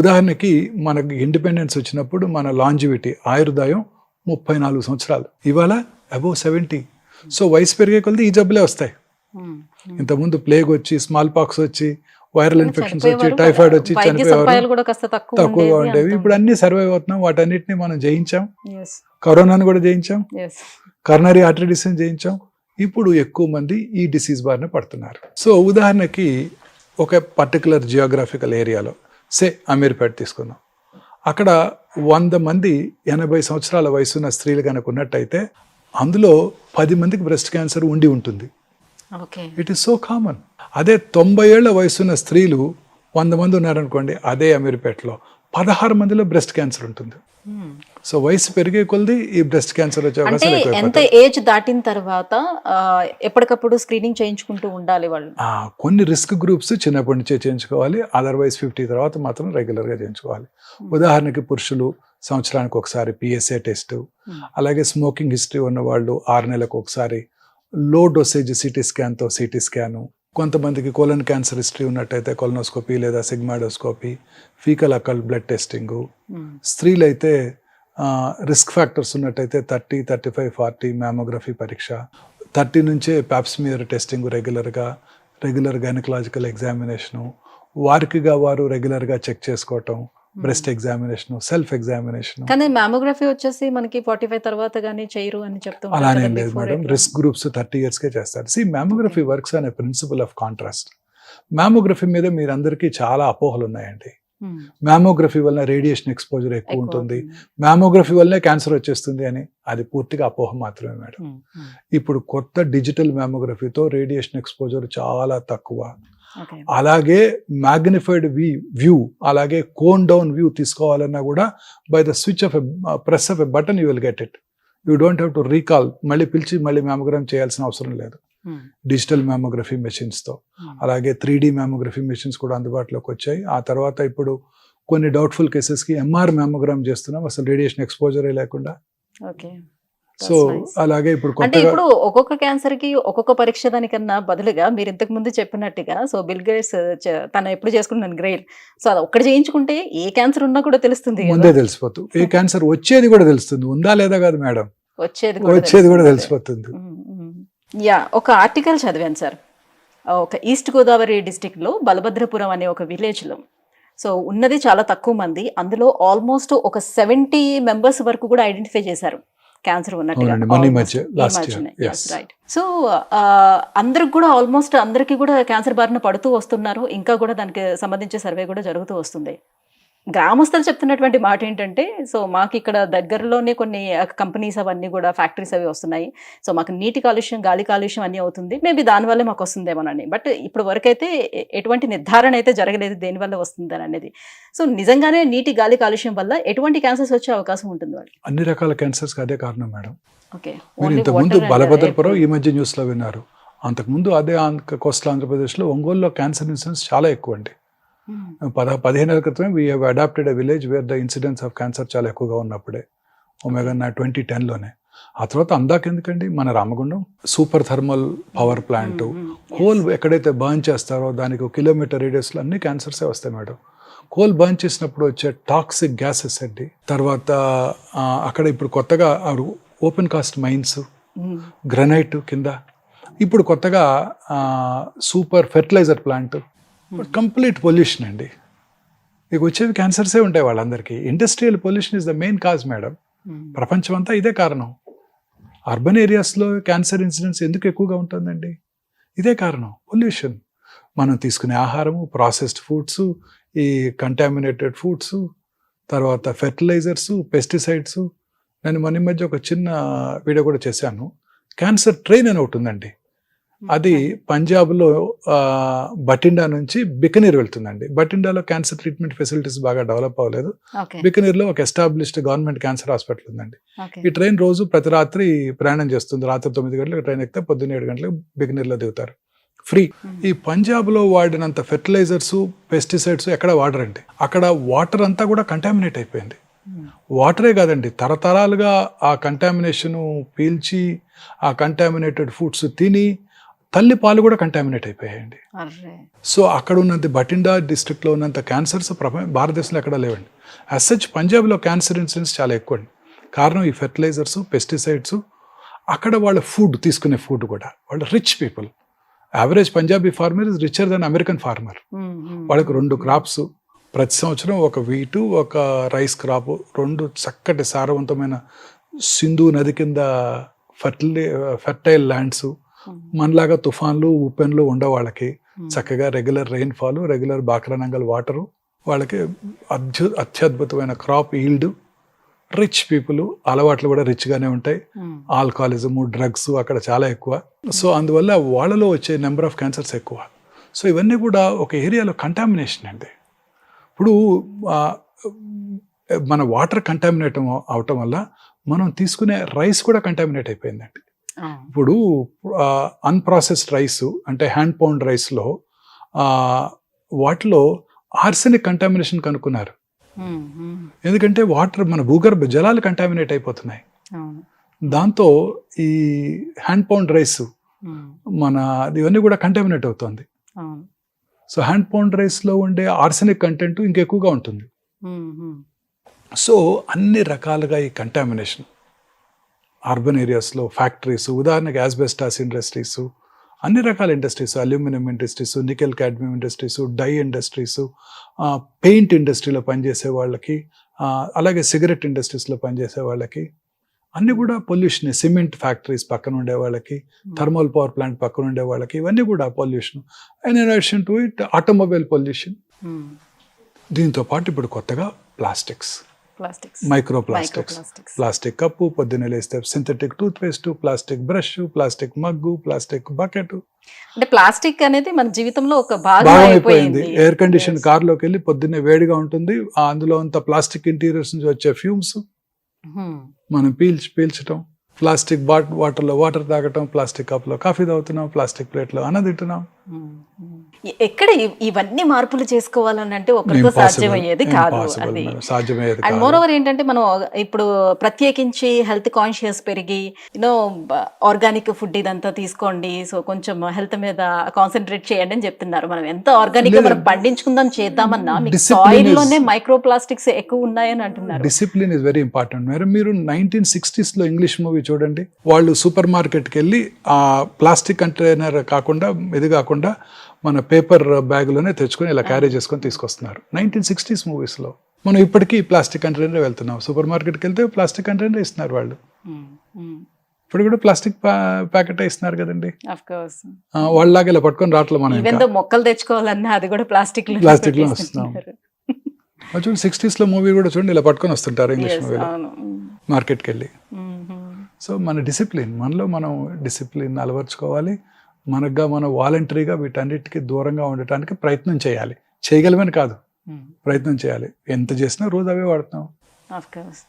ఉదాహరణకి మనకి ఇండిపెండెన్స్ వచ్చినప్పుడు మన లాంజివిటీ ఆయుర్దాయం 34 సంవత్సరాలు, ఇవాళ అబౌవ్ 70. సో వయసు పెరిగే కొలది ఈ జబ్బులే వస్తాయి. ఇంతకుముందు ప్లేగ్ వచ్చి, స్మాల్ పాక్స్ వచ్చి, వైరల్ ఇన్ఫెక్షన్స్ వచ్చి, టైఫాయిడ్ వచ్చి చనిపోయేవారు తక్కువగా ఉండేవి. ఇప్పుడు అన్ని సర్వైవ్ అవుతున్నాం, వాటన్నిటిని మనం జయించాం. కరోనాను కూడా జయించాం, కరోనరీ ఆర్టరీ డిసీజ్ జయించాం. ఇప్పుడు ఎక్కువ మంది ఈ డిసీజ్ బారిన పడుతున్నారు. సో ఉదాహరణకి ఒక పర్టికులర్ జియోగ్రాఫికల్ ఏరియాలో అమీర్పేట తీసుకుందాం. అక్కడ 100 మంది 80 సంవత్సరాల వయసున్న స్త్రీలు కనుక ఉన్నట్టయితే అందులో 10 మందికి బ్రెస్ట్ క్యాన్సర్ ఉండి ఉంటుంది. It is so common. అదే 90 ఏళ్ల వయసున్న స్త్రీలు 100 మంది ఉన్నారనుకోండి, అదే అమీర్పేటలో 16 మందిలో బ్రెస్ట్ క్యాన్సర్ ఉంటుంది. సో వయసు పెరిగే కొలది ఈ బ్రెస్ట్ క్యాన్సర్ వచ్చే అవకాశాలు ఎక్కువ. ఎంత ఏజ్ దాటిన తర్వాత ఎప్పటికప్పుడు స్క్రీనింగ్ చేయించుకుంటూ ఉండాలి వాళ్ళు? కొన్ని రిస్క్ గ్రూప్స్ చిన్నప్పటి నుంచే చేయించుకోవాలి, అదర్వైజ్ 50 తర్వాత మాత్రం రెగ్యులర్గా చేయించుకోవాలి. ఉదాహరణకి పురుషులు సంవత్సరానికి ఒకసారి PSA టెస్ట్, అలాగే స్మోకింగ్ హిస్టరీ ఉన్న వాళ్ళు 6 నెలలకు ఒకసారి లో డోసేజ్ CT స్కాన్తో CT స్కాను, కొంతమందికి కోలన్ క్యాన్సర్ హిస్టరీ ఉన్నట్టయితే కొలనోస్కోపీ లేదా sigmoidoscopy, faecal occult blood testing. స్త్రీలైతే రిస్క్ ఫ్యాక్టర్స్ ఉన్నట్టయితే 30, 35, 40 మ్యామోగ్రఫీ పరీక్ష, 30 నుంచే pap smear testing regular gynaecological examination, వారికిగా వారు రెగ్యులర్గా చెక్ చేసుకోవటం, బ్రెస్ట్ ఎగ్జామినేషన్, సెల్ఫ్ ఎగ్జామినేషన్. కానీ మ్యామోగ్రఫీ వచ్చేసి మనకి 45 తర్వాత గానీ చేయరు అని చెప్తూ అలానే లేదు మేడం. రిస్క్ గ్రూప్స్ 30 yearsకే చేస్తారు. మ్యామోగ్రఫీ వర్క్స్ అనే ప్రిన్సిపల్ ఆఫ్ కాంట్రాస్ట్. మ్యామోగ్రఫీ మీద మీరందరికీ చాలా అపోహలు ఉన్నాయండి. మ్యామోగ్రఫీ వల్ల రేడియేషన్ ఎక్స్పోజర్ ఎక్కువ ఉంటుంది, మ్యామోగ్రఫీ వల్లనే క్యాన్సర్ వచ్చేస్తుంది అని. అది పూర్తిగా అపోహ మాత్రమే మేడం. ఇప్పుడు కొత్త డిజిటల్ మ్యామోగ్రఫీతో రేడియేషన్ ఎక్స్పోజర్ చాలా తక్కువ. అలాగే మ్యాగ్నిఫైడ్ వ్యూ, అలాగే కోన్ డౌన్ వ్యూ తీసుకోవాలన్నా కూడా by the switch off press of a button you will get it. You don't have to recall, మళ్ళీ పిలిచి మళ్ళీ మ్యామోగ్రామ్ చేయాల్సిన అవసరం లేదు డిజిటల్ మ్యామోగ్రఫీ మెషిన్స్తో. అలాగే 3D మ్యామోగ్రఫీ మెషిన్స్ కూడా అందుబాటులోకి వచ్చాయి. ఆ తర్వాత ఇప్పుడు కొన్ని డౌట్ఫుల్ కేసెస్కి MR మ్యామోగ్రామ్ చేస్తున్నాం, అసలు రేడియేషన్ ఎక్స్పోజరే లేకుండా. సో అలాగే ఇప్పుడు అంటే ఇప్పుడు ఒక్కొక్క క్యాన్సర్ కి ఒక్కొక్క పరీక్ష దానికన్నా బదులుగా మీరు ఇంతకు ముందు చెప్పినట్టుగా, సో బిల్ గేట్స్ తను ఎప్పుడు చేసుకుంటున్నాను గ్రేట్, సో అది ఒక్కటి చేయించుకుంటే ఏ క్యాన్సర్ ఉన్నా కూడా తెలుస్తుంది, ముందే తెలిసిపోతుంది. ఏ క్యాన్సర్ వచ్చేది కూడా తెలుస్తుంది, ఉందా లేదా కాదు మేడం, వచ్చేది కూడా తెలిసిపోతుంది. ఒక ఆర్టికల్ చదివాను సార్, ఒక ఈస్ట్ గోదావరి డిస్టిక్ లో బలభద్రపురం అనే ఒక విలేజ్ లో, సో ఉన్నది చాలా తక్కువ మంది, అందులో ఆల్మోస్ట్ ఒక 70 members వరకు కూడా ఐడెంటిఫై చేశారు క్యాన్సర్ ఉన్నట్టుగా. సో అందరికి కూడా ఆల్మోస్ట్ అందరికి కూడా క్యాన్సర్ బారిన పడుతూ వస్తున్నారు, ఇంకా కూడా దానికి సంబంధించి సర్వే కూడా జరుగుతూ వస్తుంది. గ్రామస్తులు చెప్తున్నటువంటి మాట ఏంటంటే, సో మాకు ఇక్కడ దగ్గరలోనే కొన్ని కంపెనీస్ అవన్నీ కూడా ఫ్యాక్టరీస్ అవి వస్తున్నాయి. సో మాకు నీటి కాలుష్యం, గాలి కాలుష్యం అన్నీ అవుతుంది. మేబీ దానివల్లే మాకు వస్తుందేమోనని. బట్ ఇప్పుడు వరకైతే ఎటువంటి నిర్ధారణ అయితే జరగలేదు దేనివల్ల వస్తుందని అనేది. సో నిజంగానే నీటి, గాలి కాలుష్యం వల్ల ఎటువంటి క్యాన్సర్స్ వచ్చే అవకాశం ఉంటుంది వాళ్ళకి? అన్ని రకాల క్యాన్సర్స్కి అదే కారణం మేడం. ఓకే. మీరు ఇంతకుముందు బలభద్రపురం ఈ మధ్య న్యూస్లో విన్నారు. అంతకుముందు అదే కోస్టల్ ఆంధ్రప్రదేశ్లో ఒంగోలులో క్యాన్సర్ ఇన్సిడెన్స్ చాలా ఎక్కువ అండి. 15 ఏళ్ల క్రితమే we have adapted a village where the incidence of cancer చాలా ఎక్కువగా ఉన్నప్పుడే, ఒమేగా 2010లోనే. ఆ తర్వాత అందాకెందుకండి, మన Ramagundam super thermal power plant, coal ఎక్కడైతే బర్న్ చేస్తారో దానికి 1 కిలోమీటర్ రేడియస్లో అన్ని క్యాన్సర్సే వస్తాయి మేడం. కోల్ బర్న్ చేసినప్పుడు వచ్చే టాక్సిక్ గ్యాసెస్ అండి. తర్వాత అక్కడ ఇప్పుడు కొత్తగా ఓపెన్ కాస్ట్ మైన్స్, గ్రనైట్ కింద ఇప్పుడు కొత్తగా super fertilizer plant, complete pollution అండి. ఇక వచ్చేవి క్యాన్సర్సే ఉంటాయి వాళ్ళందరికీ. Industrial pollution is the main cause madam. ప్రపంచం అంతా ఇదే కారణం. అర్బన్ ఏరియాస్లో క్యాన్సర్ ఇన్సిడెన్స్ ఎందుకు ఎక్కువగా ఉంటుందండి? ఇదే కారణం, పొల్యూషన్. మనం తీసుకునే ఆహారము, ప్రాసెస్డ్ ఫుడ్స్, ఈ కంటామినేటెడ్ ఫుడ్స్, తర్వాత ఫెర్టిలైజర్స్, పెస్టిసైడ్స్. నేను మొన్న మధ్య ఒక చిన్న వీడియో కూడా చేశాను. క్యాన్సర్ ట్రైన్ అని ఒకటి ఉందండి. అది పంజాబ్లో బటిండా నుంచి బికనీర్ వెళ్తుందండి. బటిండాలో క్యాన్సర్ ట్రీట్మెంట్ ఫెసిలిటీస్ బాగా డెవలప్ అవ్వలేదు. బికనీర్లో ఒక ఎస్టాబ్లిష్డ్ గవర్నమెంట్ క్యాన్సర్ హాస్పిటల్ ఉందండి. ఈ ట్రైన్ రోజు ప్రతి రాత్రి ప్రయాణం చేస్తుంది. రాత్రి 9 గంటలకు ట్రైన్ ఎక్కితే పొద్దున్న 7 గంటలకు బికనీర్లో దిగుతారు ఫ్రీ. ఈ పంజాబ్లో వాడినంత ఫెర్టిలైజర్స్, పెస్టిసైడ్స్ ఎక్కడ వాడరండి. అక్కడ వాటర్ అంతా కూడా కంటామినేట్ అయిపోయింది. వాటరే కాదండి, తరతరాలుగా ఆ కంటామినేషను పీల్చి ఆ కంటామినేటెడ్ ఫుడ్స్ తిని తల్లి పాలు కూడా కంటామినేట్ అయిపోయాయండి. సో అక్కడ ఉన్నంత బటిండా డిస్ట్రిక్ట్లో ఉన్నంత క్యాన్సర్స్ భారతదేశంలో ఎక్కడా లేవండి. యాజ్ సచ్ పంజాబ్లో క్యాన్సర్ ఇన్సిడెన్స్ చాలా ఎక్కువ అండి. కారణం ఈ ఫెర్టిలైజర్స్, పెస్టిసైడ్స్. అక్కడ వాళ్ళ ఫుడ్, తీసుకునే ఫుడ్ కూడా వాళ్ళు rich people. Average Punjabi farmer is richer than American farmer. వాళ్ళకి 2 క్రాప్స్ ప్రతి సంవత్సరం, ఒక వీటు, ఒక రైస్ క్రాప్, 2 చక్కటి సారవంతమైన సింధు నది కింద ఫెర్టైల్ ల్యాండ్స్. మనలాగా తుఫాన్లు, ఉప్పెన్లు ఉండే వాళ్ళకి చక్కగా regular rain fall, regular Bhakra Nangal water, వాళ్ళకి అత్యద్భుతమైన క్రాప్ ఈల్డ్. రిచ్ పీపుల్, అలవాట్లు కూడా రిచ్గానే ఉంటాయి. ఆల్కహాలిజము, డ్రగ్స్ అక్కడ చాలా ఎక్కువ. సో అందువల్ల వాళ్ళలో వచ్చే నెంబర్ ఆఫ్ క్యాన్సర్స్ ఎక్కువ. సో ఇవన్నీ కూడా ఒక ఏరియాలో కంటామినేషన్ అండి. ఇప్పుడు మన వాటర్ కంటామినేట్ అవటం వల్ల మనం తీసుకునే రైస్ కూడా కంటామినేట్ అయిపోయిందండి. ఇప్పుడు అన్ప్రాసెస్డ్ రైస్ అంటే హ్యాండ్ పౌండ్ రైస్లో వాటిలో ఆర్సెనిక్ కంటామినేషన్ కనుక్కున్నారు. ఎందుకంటే వాటర్, మన భూగర్భ జలాలు కంటామినేట్ అయిపోతున్నాయి. దాంతో ఈ హ్యాండ్ పౌండ్ రైస్ మన ఇవన్నీ కూడా కంటామినేట్ అవుతుంది. సో హ్యాండ్ పౌండ్ రైస్లో ఉండే ఆర్సెనిక్ కంటెంట్ ఇంకెక్కువగా ఉంటుంది. సో అన్ని రకాలుగా ఈ కంటామినేషన్ అర్బన్ ఏరియాస్లో, ఫ్యాక్టరీస్, ఉదాహరణకి యాస్బెస్టాస్ ఇండస్ట్రీస్, అన్ని రకాల industries, aluminium industries, nickel cadmium industries, dye industries, paint ఇండస్ట్రీలో పనిచేసే వాళ్ళకి, అలాగే సిగరెట్ ఇండస్ట్రీస్లో పనిచేసే వాళ్ళకి అన్నీ కూడా పొల్యూషన్. సిమెంట్ ఫ్యాక్టరీస్ పక్కన ఉండే వాళ్ళకి, థర్మల్ పవర్ ప్లాంట్ పక్కన ఉండే వాళ్ళకి, ఇవన్నీ కూడా pollution. And in addition to it automobile pollution. దీంతో పాటు ఇప్పుడు కొత్తగా plastics, micro plastics, plastic cup, పొద్దున్నే లేస్తే synthetic toothpaste, plastic brush, plastic mug, plastic bucket. అంటే ప్లాస్టిక్ అనేది మన జీవితంలో ఒక భాగం అయిపోయింది. ఎయిర్ కండిషన్ కార్లోకి వెళ్ళి పొద్దున్నే వేడిగా ఉంటుంది, అందులో అంత ప్లాస్టిక్ ఇంటీరియర్స్ నుంచి వచ్చే ఫ్యూమ్స్ మనం పీల్చడం, ప్లాస్టిక్ వాటర్లో వాటర్ తాగటం, ప్లాస్టిక్ కప్లో కాఫీ తాగుతున్నాం, ప్లాస్టిక్ ప్లేట్లో అన్నం తింటున్నాం. ఎక్కడ ఇవన్నీ మార్పులు చేసుకోవాలని అంటే ఒకరితో సాధ్యమయ్యేది కాదు. అండ్ మోర్ ఓవర్ ఏంటంటే మనం ఇప్పుడు ప్రత్యేకించి హెల్త్ కాన్షియస్ పెరిగి ఆర్గానిక్ ఫుడ్ ఇదంతా తీసుకోండి, సో కొంచెం హెల్త్ మీద కాన్సన్ట్రేట్ చేయండి అని చెప్తున్నారు. మనం ఎంత ఆర్గానిక్ మనం పండించుకుందాం చేద్దామన్నా సాయిల్ లోనే మైక్రో ప్లాస్టిక్స్ ఎక్కువ ఉన్నాయని అంటున్నారు. Discipline is very important. మీరు 1960s లో ఇంగ్లీష్ మూవీ చూడండి. వాళ్ళు సూపర్ మార్కెట్కి వెళ్ళి ఆ ప్లాస్టిక్ కంటైనర్ కాకుండా, ఇది కాకుండా మన పేపర్ బ్యాగ్లోనే తెచ్చుకొని ఇలా క్యారీ చేసుకొని తీసుకొస్తున్నారు. 1960s మూవీస్లో. మనం ఇప్పటికీ ప్లాస్టిక్ కంటైనర్ వెళ్తున్నాం. సూపర్ మార్కెట్కి వెళ్తే ప్లాస్టిక్ కంటైనర్ ఇస్తున్నారు వాళ్ళు. ఇప్పుడు కూడా ప్లాస్టిక్ ప్యాకెట్ ఇస్తున్నారు కదండి. వాళ్ళలాగా ఇలా పట్టుకొని రావట్లేదు. మనం మొక్కలు తెచ్చుకోవాలన్నా అది కూడా ప్లాస్టిక్ లో వస్తున్నాం. చూడండి 60s లో మూవీ కూడా చూడండి ఇలా పట్టుకొని వస్తుంటారు ఇంగ్లీష్ Yes, మూవీలో అవును. మార్కెట్కి వెళ్ళి. Mhm. సో మన డిసిప్లిన్, మనలో మనం డిసిప్లిన్ అలవర్చుకోవాలి. మనగా మనం వాలంటరీగా వీటన్నిటికీ దూరంగా ఉండటానికి ప్రయత్నం చేయాలి. చేయగలమని కాదు, ప్రయత్నం చేయాలి. ఎంత చేసినా రోజు అవే వాడుతున్నాం. Of course.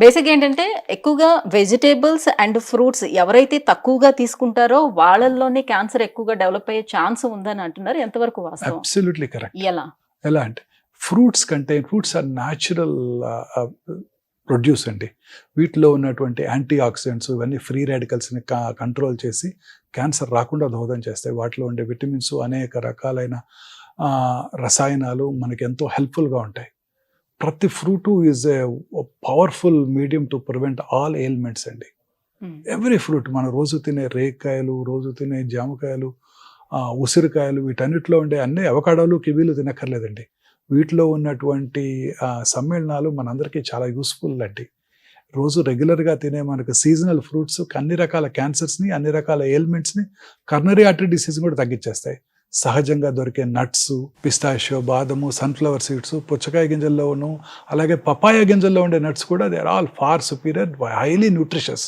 బేసిక్ ఏంటంటే ఎక్కువగా వెజిటేబుల్స్ అండ్ ఫ్రూట్స్ ఎవరైతే తక్కువగా తీసుకుంటారో వాళ్ళల్లోనే క్యాన్సర్ ఎక్కువగా డెవలప్ అయ్యే ఛాన్స్ ఉందని అంటున్నారు. ఎంతవరకు వాస్తవం? Absolutely correct. ఎలా అంటే ఫ్రూట్స్ ఆర్ న్యాచురల్ ప్రొడ్యూస్ అండి. వీటిలో ఉన్నటువంటి యాంటీ ఆక్సిడెంట్స్ ఇవన్నీ ఫ్రీ రాడికల్స్ని కంట్రోల్ చేసి క్యాన్సర్ రాకుండా దోహదం చేస్తాయి. వాటిలో ఉండే విటమిన్స్, అనేక రకాలైన రసాయనాలు మనకి ఎంతో హెల్ప్ఫుల్గా ఉంటాయి. ప్రతి fruit is a powerful medium to prevent all ailments అండి. ఎవ్రీ ఫ్రూట్, మనం రోజు తినే రేక్కాయలు, రోజు తినే జామకాయలు, ఉసిరికాయలు, వీటన్నిటిలో ఉండే అన్ని అవకాడోలు, కివీలు తినక్కర్లేదండి. వీటిలో ఉన్నటువంటి సమ్మేళనాలు మనందరికీ చాలా యూస్ఫుల్ అండి. రోజు రెగ్యులర్గా తినే మనకు సీజనల్ ఫ్రూట్స్ అన్ని రకాల క్యాన్సర్స్ని, అన్ని రకాల ఎయిల్మెంట్స్ని, కర్నరీ ఆర్టరీ డిసీజ్ కూడా తగ్గించేస్తాయి. సహజంగా దొరికే నట్స్, పిస్తాషియో, బాదము, సన్ఫ్లవర్ సీడ్స్, పుచ్చకాయ గింజల్లోనూ అలాగే పపాయ గింజల్లో ఉండే నట్స్ కూడా they are all far superior, highly nutritious.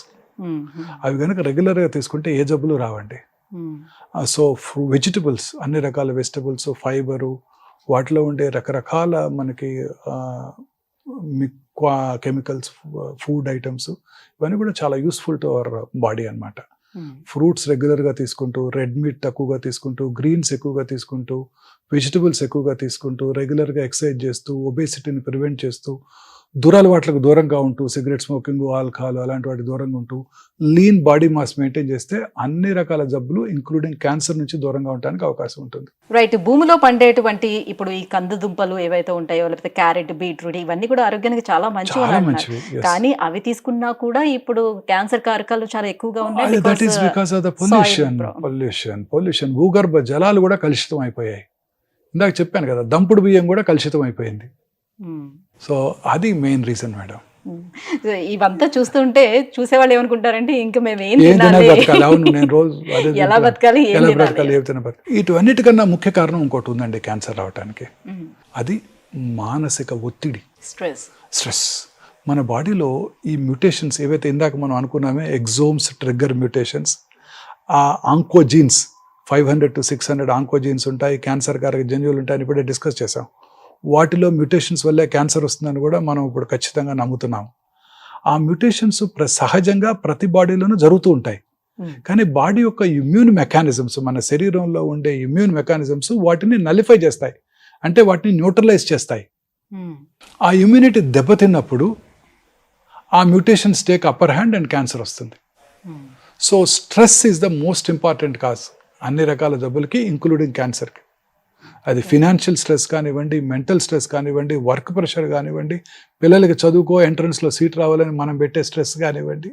అవి కనుక రెగ్యులర్గా తీసుకుంటే ఏ జబ్బులు రావండి. సో వెజిటబుల్స్, అన్ని రకాల వెజిటబుల్స్, ఫైబరు, వాటిలో ఉండే రకరకాల మనకి కెమికల్స్, ఫుడ్ ఐటమ్స్, ఇవన్నీ కూడా చాలా యూస్ఫుల్ టు అవర్ బాడీ అన్నమాట. ఫ్రూట్స్ రెగ్యులర్గా తీసుకుంటూ, రెడ్ మీట్ తక్కువగా తీసుకుంటూ, గ్రీన్స్ ఎక్కువగా తీసుకుంటూ, వెజిటబుల్స్ ఎక్కువగా తీసుకుంటూ, రెగ్యులర్గా ఎక్సర్సైజ్ చేస్తూ, ఒబేసిటీని ప్రివెంట్ చేస్తూ, దురలవాట్లకు దూరంగా ఉంటూ, సిగరెట్ స్మోకింగ్, ఆల్కహాల్ అలాంటి వాటి దూరంగా ఉంటూ, లీన్ బాడీ మాస్ మెయింటైన్ చేస్తే అన్ని రకాల జబ్బులు ఇంక్లూడింగ్ క్యాన్సర్ నుంచి దూరంగా ఉండడానికి అవకాశం ఉంటుంది. రైట్. భూమిలో పండేటువంటి ఇప్పుడు ఈ కంద దుంపలు ఏవైతే ఉంటాయో, లేకపోతే క్యారెట్, బీట్రూట్, ఇవన్నీ కూడా ఆరోగ్యానికి చాలా మంచివి చాలా అన్నారు. మంచివి. Yes. కానీ అవి తీసుకున్నా కూడా ఇప్పుడు క్యాన్సర్ కారకాలు చాలా ఎక్కువగా ఉన్నాయి. That is because of the pollution. భూగర్భ జలాలు కూడా కలుషితం అయిపోయాయి. ఇందాక చెప్పాను కదా, దంపుడు బియ్యం కూడా కలుషితం అయిపోయింది. సో అది మెయిన్ రీజన్ మేడం. ఇవంతా చూస్తుంటే చూసేవాళ్ళు ఏమనుకుంటారంటే ఇంకా మేము ఏం ఏదైనా తినాలి, బతకాలి. అవును, నేను రోజు అదే ఎలా బతకాలి, ఏం ఎలా తినాలి? బ్రతకాలి, ఏదైనా బతకాలి. ఇటువన్నిటికన్నా ముఖ్య కారణం ఇంకోటి ఉందండి క్యాన్సర్ రావడానికి. అది మానసిక ఒత్తిడి, స్ట్రెస్. మన బాడీలో ఈ మ్యూటేషన్స్ ఏవైతే ఇందాక మనం అనుకున్నామే, ఎగ్జోమ్స్, ట్రిగ్గర్ మ్యూటేషన్స్, ఆ ఆంకోజీన్స్ 500 to 600 ఆంకోజీన్స్ ఉంటాయి, క్యాన్సర్ కారక జన్యువులు ఉంటాయని ఇప్పుడే డిస్కస్ చేసాం. వాటిలో మ్యూటేషన్స్ వల్లే క్యాన్సర్ వస్తుందని కూడా మనం ఇప్పుడు ఖచ్చితంగా నమ్ముతున్నాం. ఆ మ్యూటేషన్స్ సహజంగా ప్రతి బాడీలోనూ జరుగుతూ ఉంటాయి. కానీ బాడీ యొక్క ఇమ్యూన్ మెకానిజమ్స్, మన శరీరంలో ఉండే ఇమ్యూన్ మెకానిజమ్స్ వాటిని నలిఫై చేస్తాయి, అంటే వాటిని న్యూట్రలైజ్ చేస్తాయి. ఆ ఇమ్యూనిటీ దెబ్బతిన్నప్పుడు ఆ mutations take upper hand and cancer వస్తుంది. So stress is the most important cause అన్ని రకాల జబ్బులకి, ఇంక్లూడింగ్ క్యాన్సర్కి. అది ఫినాన్షియల్ స్ట్రెస్ కానివ్వండి, మెంటల్ స్ట్రెస్ కానివ్వండి, వర్క్ ప్రెషర్ కానివ్వండి, పిల్లలకి చదువుకో ఎంట్రన్స్లో సీట్ రావాలని మనం పెట్టే స్ట్రెస్ కానివ్వండి,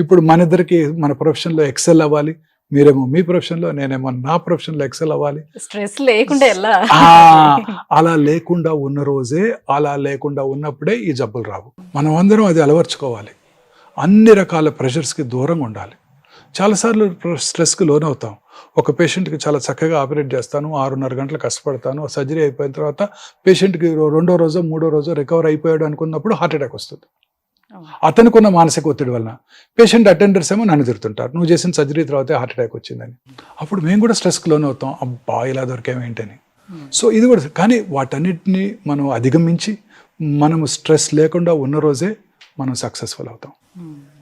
ఇప్పుడు మన ఇద్దరికి మన ప్రొఫెషన్లో ఎక్సెల్ అవ్వాలి, మీరేమో మీ ప్రొఫెషన్లో, నేనేమో నా ప్రొఫెషన్లో ఎక్సెల్ అవ్వాలి. స్ట్రెస్ లేకుండా ఎలా? అలా లేకుండా ఉన్న రోజే, అలా లేకుండా ఉన్నప్పుడే ఈ జబ్బులు రావు. మనం అందరం అది అలవర్చుకోవాలి. అన్ని రకాల ప్రెషర్స్కి దూరంగా ఉండాలి. చాలాసార్లు స్ట్రెస్కి లోనవుతాం. ఒక పేషెంట్కి చాలా చక్కగా ఆపరేట్ చేస్తాను, 6.5 గంటలు కష్టపడతాను, సర్జరీ అయిపోయిన తర్వాత పేషెంట్కి 2వ రోజో 3వ రోజో రికవర్ అయిపోయాడు అనుకున్నప్పుడు హార్ట్ అటాక్ వస్తుంది. అతనికి ఉన్న మానసిక ఒత్తిడి వలన. పేషెంట్ అటెండర్స్ ఏమో నన్ను తిడుతుంటారు, నువ్వు చేసిన సర్జరీ తర్వాత హార్ట్ అటాక్ వచ్చిందని. అప్పుడు మేము కూడా స్ట్రెస్కి లోనవుతాం, అబ్బా ఇలా దొరికేమేంటని. సో ఇది కూడా, కానీ వాటన్నిటిని మనం అధిగమించి మనము స్ట్రెస్ లేకుండా ఉన్న రోజే మనం సక్సెస్ఫుల్ అవుతాం.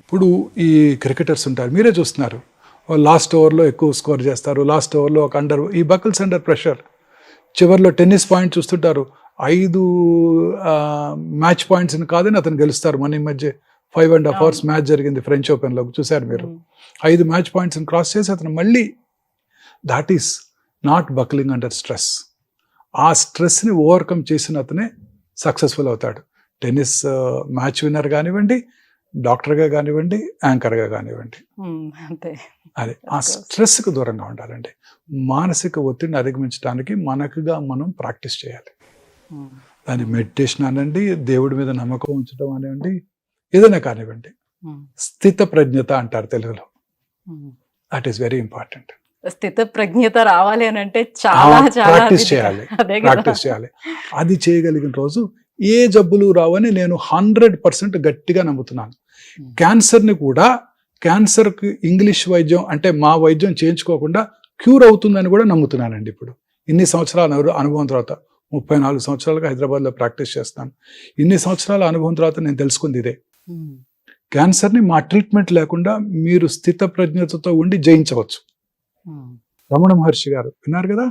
ఇప్పుడు ఈ క్రికెటర్స్ ఉంటారు, మీరే చూస్తున్నారు, లాస్ట్ ఓవర్లో ఎక్కువ స్కోర్ చేస్తారు, లాస్ట్ ఓవర్లో ఒక ఈ బకిల్స్ అండర్ ప్రెషర్. చివరిలో టెన్నిస్ పాయింట్ చూస్తుంటారు, 5 మ్యాచ్ పాయింట్స్ని కాదని అతను గెలుస్తారు. మన ఈ మధ్య 5.5 hours మ్యాచ్ జరిగింది ఫ్రెంచ్ ఓపెన్లో, చూశారు మీరు. 5 మ్యాచ్ పాయింట్స్ని క్రాస్ చేసి అతను మళ్ళీ, that is not buckling under stress. ఆ స్ట్రెస్ని ఓవర్కమ్ చేసిన అతనే సక్సెస్ఫుల్ అవుతాడు. టెన్నిస్ మ్యాచ్ విన్నర్ కానివ్వండి, డాక్టర్గా కానివ్వండి, యాంకర్గా కానివ్వండి. అదే ఆ స్ట్రెస్కి దూరంగా ఉండాలండి. మానసిక ఒత్తిడిని అధిగమించడానికి మనకుగా మనం ప్రాక్టీస్ చేయాలి. దాని మెడిటేషన్ అనండి, దేవుడి మీద నమ్మకం ఉంచడం అనివ్వండి, ఏదైనా కానివ్వండి. స్థిత ప్రజ్ఞత అంటారు తెలుగులో. That is very important. స్థిత ప్రజ్ఞత రావాలి అని అంటే చాలా చాలా ప్రాక్టీస్ చేయాలి, అదే కదా. ప్రాక్టీస్ చేయాలి. అది చేయగలిగిన రోజు ఏ జబ్బులు రావని నేను 100% గట్టిగా నమ్ముతున్నాను. క్యాన్సర్ని కూడా, క్యాన్సర్కి ఇంగ్లీష్ వైద్యం అంటే మా వైద్యం చేయించుకోకుండా క్యూర్ అవుతుందని కూడా నమ్ముతున్నానండి. ఇప్పుడు ఇన్ని సంవత్సరాల అనుభవం తర్వాత, 34 సంవత్సరాలుగా హైదరాబాద్లో ప్రాక్టీస్ చేస్తాను. ఇన్ని సంవత్సరాల అనుభవం తర్వాత నేను తెలుసుకుంది ఇదే. క్యాన్సర్ని మా ట్రీట్మెంట్ లేకుండా మీరు స్థిత ప్రజ్ఞతతో ఉండి జయించవచ్చు. రమణ మహర్షి గారు విన్నారు కదా,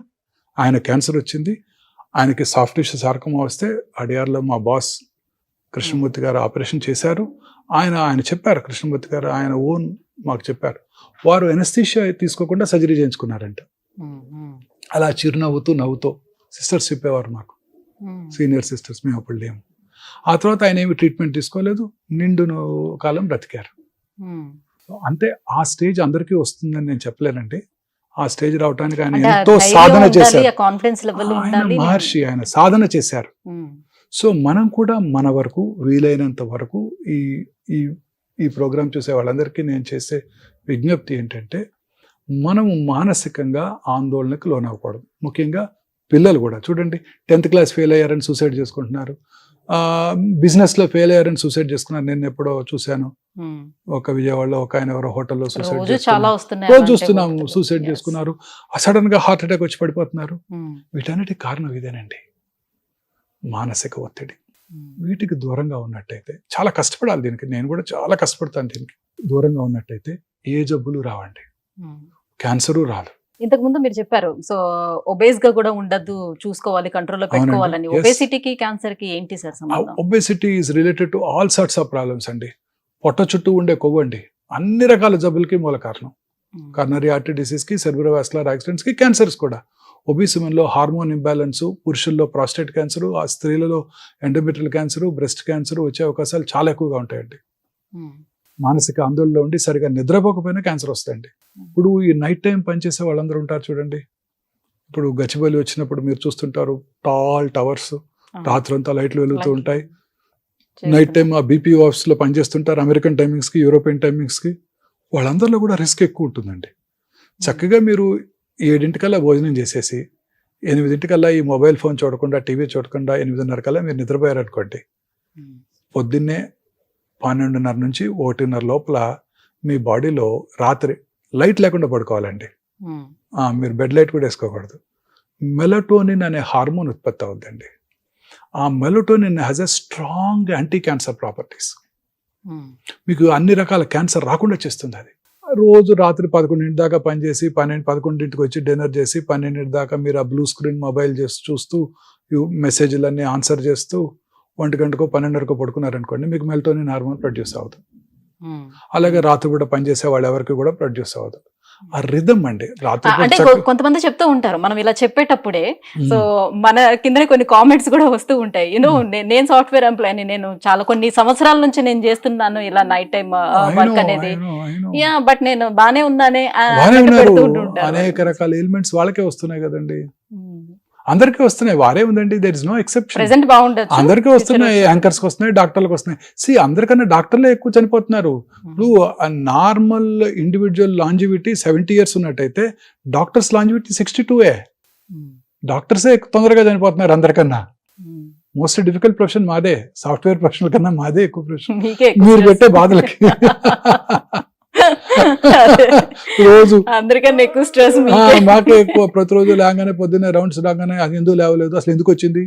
ఆయన క్యాన్సర్ వచ్చింది, ఆయనకి సాఫ్ట్ టిష్యూ సార్కమా వస్తే అడియార్లో మా బాస్ కృష్ణమూర్తి గారు ఆపరేషన్ చేశారు. ఆయన చెప్పారు, కృష్ణమూర్తి గారు ఆయన ఓన్ మాకు చెప్పారు, వారు ఎనస్థీషియా తీసుకోకుండా సర్జరీ చేయించుకున్నారంట. అలా చిరునవ్వుతూ నవ్వుతూ సిస్టర్స్ చెప్పేవారు మాకు, సీనియర్ సిస్టర్స్, మేము అప్పుడు లేము. ఆ తర్వాత ఆయన ఏమి ట్రీట్మెంట్ తీసుకోలేదు, నిండు కాలం బ్రతికారు. అంటే ఆ స్టేజ్ అందరికీ వస్తుందని నేను చెప్పలేనండి. ఆ స్టేజ్ రావడానికి ఆయన ఎంతో సాధన చేశారు. ఆయన మహర్షి, ఆయన సాధన చేశారు. సో మనం కూడా మన వరకు వీలైనంత వరకు ఈ ప్రోగ్రాం చూసే వాళ్ళందరికీ నేను చేసే విజ్ఞప్తి ఏంటంటే, మనము మానసికంగా ఆందోళనకు లోనవ్వకూడదు. ముఖ్యంగా పిల్లలు కూడా చూడండి, 10th క్లాస్ ఫెయిల్ అయ్యారని సూసైడ్ చేసుకుంటున్నారు, బిజినెస్లో ఫెయిల్ అయ్యారని సూసైడ్ చేసుకున్నారు. నేను ఎప్పుడో చూశాను, ఒక విజయవాడలో ఒక ఆయన ఎవరో హోటల్లో సూసైడ్ రోజు చూస్తున్నాము, సూసైడ్ చేసుకున్నారు. సడన్ గా హార్ట్ అటాక్ వచ్చి పడిపోతున్నారు. వీటన్నిటి కారణం ఇదేనండి, మానసిక ఒత్తిడి. వీటికి దూరంగా ఉన్నట్టయితే, చాలా కష్టపడాలి దీనికి, నేను కూడా చాలా కష్టపడతాను దీనికి. దూరంగా ఉన్నట్టయితే ఏ జబ్బులు రావండి, క్యాన్సరు రాదు. ఇంతకు ముందు మీరు చెప్పారు, సో ఒబేస్ గా కూడా ఉండద్దు, చూసుకోవాలి, కంట్రోల్లో పెట్టుకోవాలని. ఒబేసిటీకి క్యాన్సర్ కి ఏంటి సార్ సంబంధం? Obesity is related to all sorts of problems అండి. పొట్ట చుట్టూ ఉండే కొవ్వు అండి, అన్ని రకాల జబ్బులకి మూల కారణం. కర్నరీ ఆర్టరీ డిసీజ్ కి, సెర్బ్రోవాస్కులర్ యాక్సిడెంట్స్ కి, క్యాన్సర్స్ కూడా. ఒబీస్ ఉమెన్లో హార్మోన్ ఇంబ్యాలెన్స్, పురుషుల్లో ప్రాస్టేట్ క్యాన్సర్, ఆ స్త్రీలలో ఎండోమెట్రియల్ క్యాన్సర్, బ్రెస్ట్ క్యాన్సర్ వచ్చే అవకాశాలు చాలా ఎక్కువగా ఉంటాయండి. మానసిక ఆందోళనలో ఉండి సరిగా నిద్రపోకపోయినా క్యాన్సర్ వస్తాయండి. ఇప్పుడు ఈ నైట్ టైం పనిచేసే వాళ్ళందరూ ఉంటారు చూడండి, ఇప్పుడు గచ్చిబౌలి వచ్చినప్పుడు మీరు చూస్తుంటారు, టాల్ టవర్స్, రాత్రంతా లైట్లు వెలుగుతూ ఉంటాయి. నైట్ టైం ఆ బీపీ ఆఫీస్లో పనిచేస్తుంటారు, అమెరికన్ టైమింగ్స్కి, యూరోపియన్ టైమింగ్స్కి. వాళ్ళందరిలో కూడా రిస్క్ ఎక్కువ ఉంటుందండి. చక్కగా మీరు 7 భోజనం చేసేసి 8 ఈ మొబైల్ ఫోన్ చూడకుండా, టీవీ చూడకుండా 8:30 మీరు నిద్రపోయారనుకోండి, పొద్దున్నే 12:30 నుంచి 1:30 లోపల మీ బాడీలో రాత్రి లైట్ లేకుండా పడుకోవాలండి. మీరు బెడ్ లైట్ కూడా వేసుకోకూడదు. మెలటోనిన్ అనే హార్మోన్ ఉత్పత్తి అవుతుందండి. ఆ melatonin has a strong anti cancer properties. మీకు అన్ని రకాల క్యాన్సర్ రాకుండా చేస్తుంది అది. రోజు రాత్రి 11 దాకా పనిచేసి 11కి వచ్చి డిన్నర్ చేసి 12 దాకా మీరు ఆ బ్లూ స్క్రీన్ మొబైల్ చూస్తూ మెసేజ్లన్నీ ఆన్సర్ చేస్తూ 1 గంటకో 12:30కో పడుకున్నారనుకోండి, మీకు మెలటోనిన్ హార్మోన్ ప్రొడ్యూస్ అవుతుంది. అలాగే రాత్రి కూడా పనిచేసే వాళ్ళు ఎవరికి కూడా ప్రొడ్యూస్ అవుతుంది. ఆ రిథమ్ అండి. అంటే కొంతమంది చెప్తూ ఉంటారు, మనం ఇలా చెప్పేటప్పుడే సో మన కింద కొన్ని కామెంట్స్ కూడా వస్తూ ఉంటాయి. నేను సాఫ్ట్వేర్ ఎంప్లాయీ, నేను చాలా కొన్ని సంవత్సరాల నుంచి నేను చేస్తున్నాను ఇలా నైట్ టైం వర్క్ అనేది, బట్ నేను బానే ఉందనే అనేక రకాల ఎలిమెంట్స్ వాళ్ళకే వస్తున్నాయి కదండి. అందరికీ వస్తున్నాయి, వారే ఉందండి, దేర్ ఇస్ నో ఎక్సెప్షన్. అందరికీ వస్తున్నాయి, యాంకర్స్ కి వస్తున్నాయి, డాక్టర్లకు వస్తున్నాయి. అందరికన్నా డాక్టర్లే ఎక్కువ చనిపోతున్నారు. ఇప్పుడు నార్మల్ ఇండివిజువల్ లాంజివిటీ 70 years ఉన్నట్టయితే డాక్టర్స్ లాంజివిటీ 62. డాక్టర్సే తొందరగా చనిపోతున్నారు అందరికన్నా. మోస్ట్ డిఫికల్ట్ ప్రొఫెషన్ మాదే, సాఫ్ట్వేర్ ప్రొఫెషనల్ కన్నా మాదే ఎక్కువ ప్రొఫెషన్. మీరు పెట్టే బాధలకి రోజు అందరికన్నా ఎక్కువ స్ట్రెస్ మాకే ఎక్కువ. ప్రతిరోజు లేగానే పొద్దున్నే రౌండ్స్ రాగానే అది ఎందుకు లేవలేదు, అసలు ఎందుకు వచ్చింది,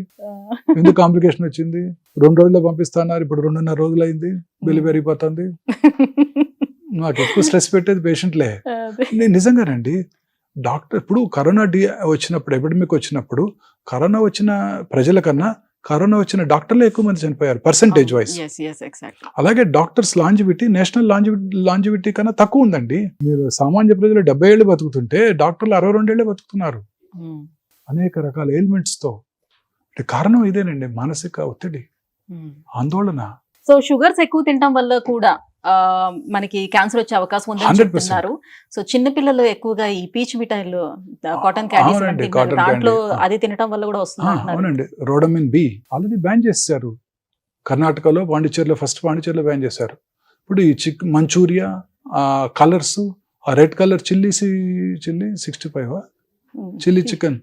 ఎందుకు కాంప్లికేషన్ వచ్చింది, 2 రోజుల్లో పంపిస్తున్నారు, ఇప్పుడు 2.5 రోజులు అయింది, బిల్లు పెరిగిపోతుంది. నాకు ఎక్కువ స్ట్రెస్ పెట్టేది పేషెంట్లే. నేను నిజంగానండి, డాక్టర్ ఇప్పుడు కరోనా వచ్చినప్పుడు, ఎపిడమిక్ వచ్చినప్పుడు, కరోనా వచ్చిన ప్రజల కన్నా కరోనా వచ్చిన డాక్టర్లే ఎక్కువ మంది చనిపోయారు పర్సెంటేజ్ వైజ్. అలాగే డాక్టర్స్ లాంజివిటీ నేషనల్ లాంజివిటీ కన్నా తక్కువ ఉందండి. మీరు సామాన్య ప్రజలు 70 ఏళ్ళు బతుకుతుంటే డాక్టర్లు 62 ఏళ్ళే బతుకుతున్నారు, అనేక రకాల ఎలిమెంట్స్ తో. కారణం ఇదేనండి, మానసిక ఒత్తిడి, ఆందోళన. సో షుగర్స్ ఎక్కువ తినడం వల్ల కూడా మనకి క్యాన్సర్ వచ్చే అవకాశం ఉందని చెప్తున్నారు. సో చిన్న పిల్లలు ఎక్కువగా ఈ పీచ్ మిఠాయిలు, కాటన్ క్యాండీస్ దాంట్లో అది తినడం వల్ల కూడా వస్తుంది. అవునండి, రోడమిన్ బి ఆల్రెడీ బ్యాన్ చేశారు కర్ణాటకలో, పాండిచేరిలో, ఫస్ట్ పాండిచేరిలో బ్యాన్ చేశారు. ఇప్పుడు ఈ మంచూరియా, కలర్స్, ఆ red colour chilli 65 chilli chicken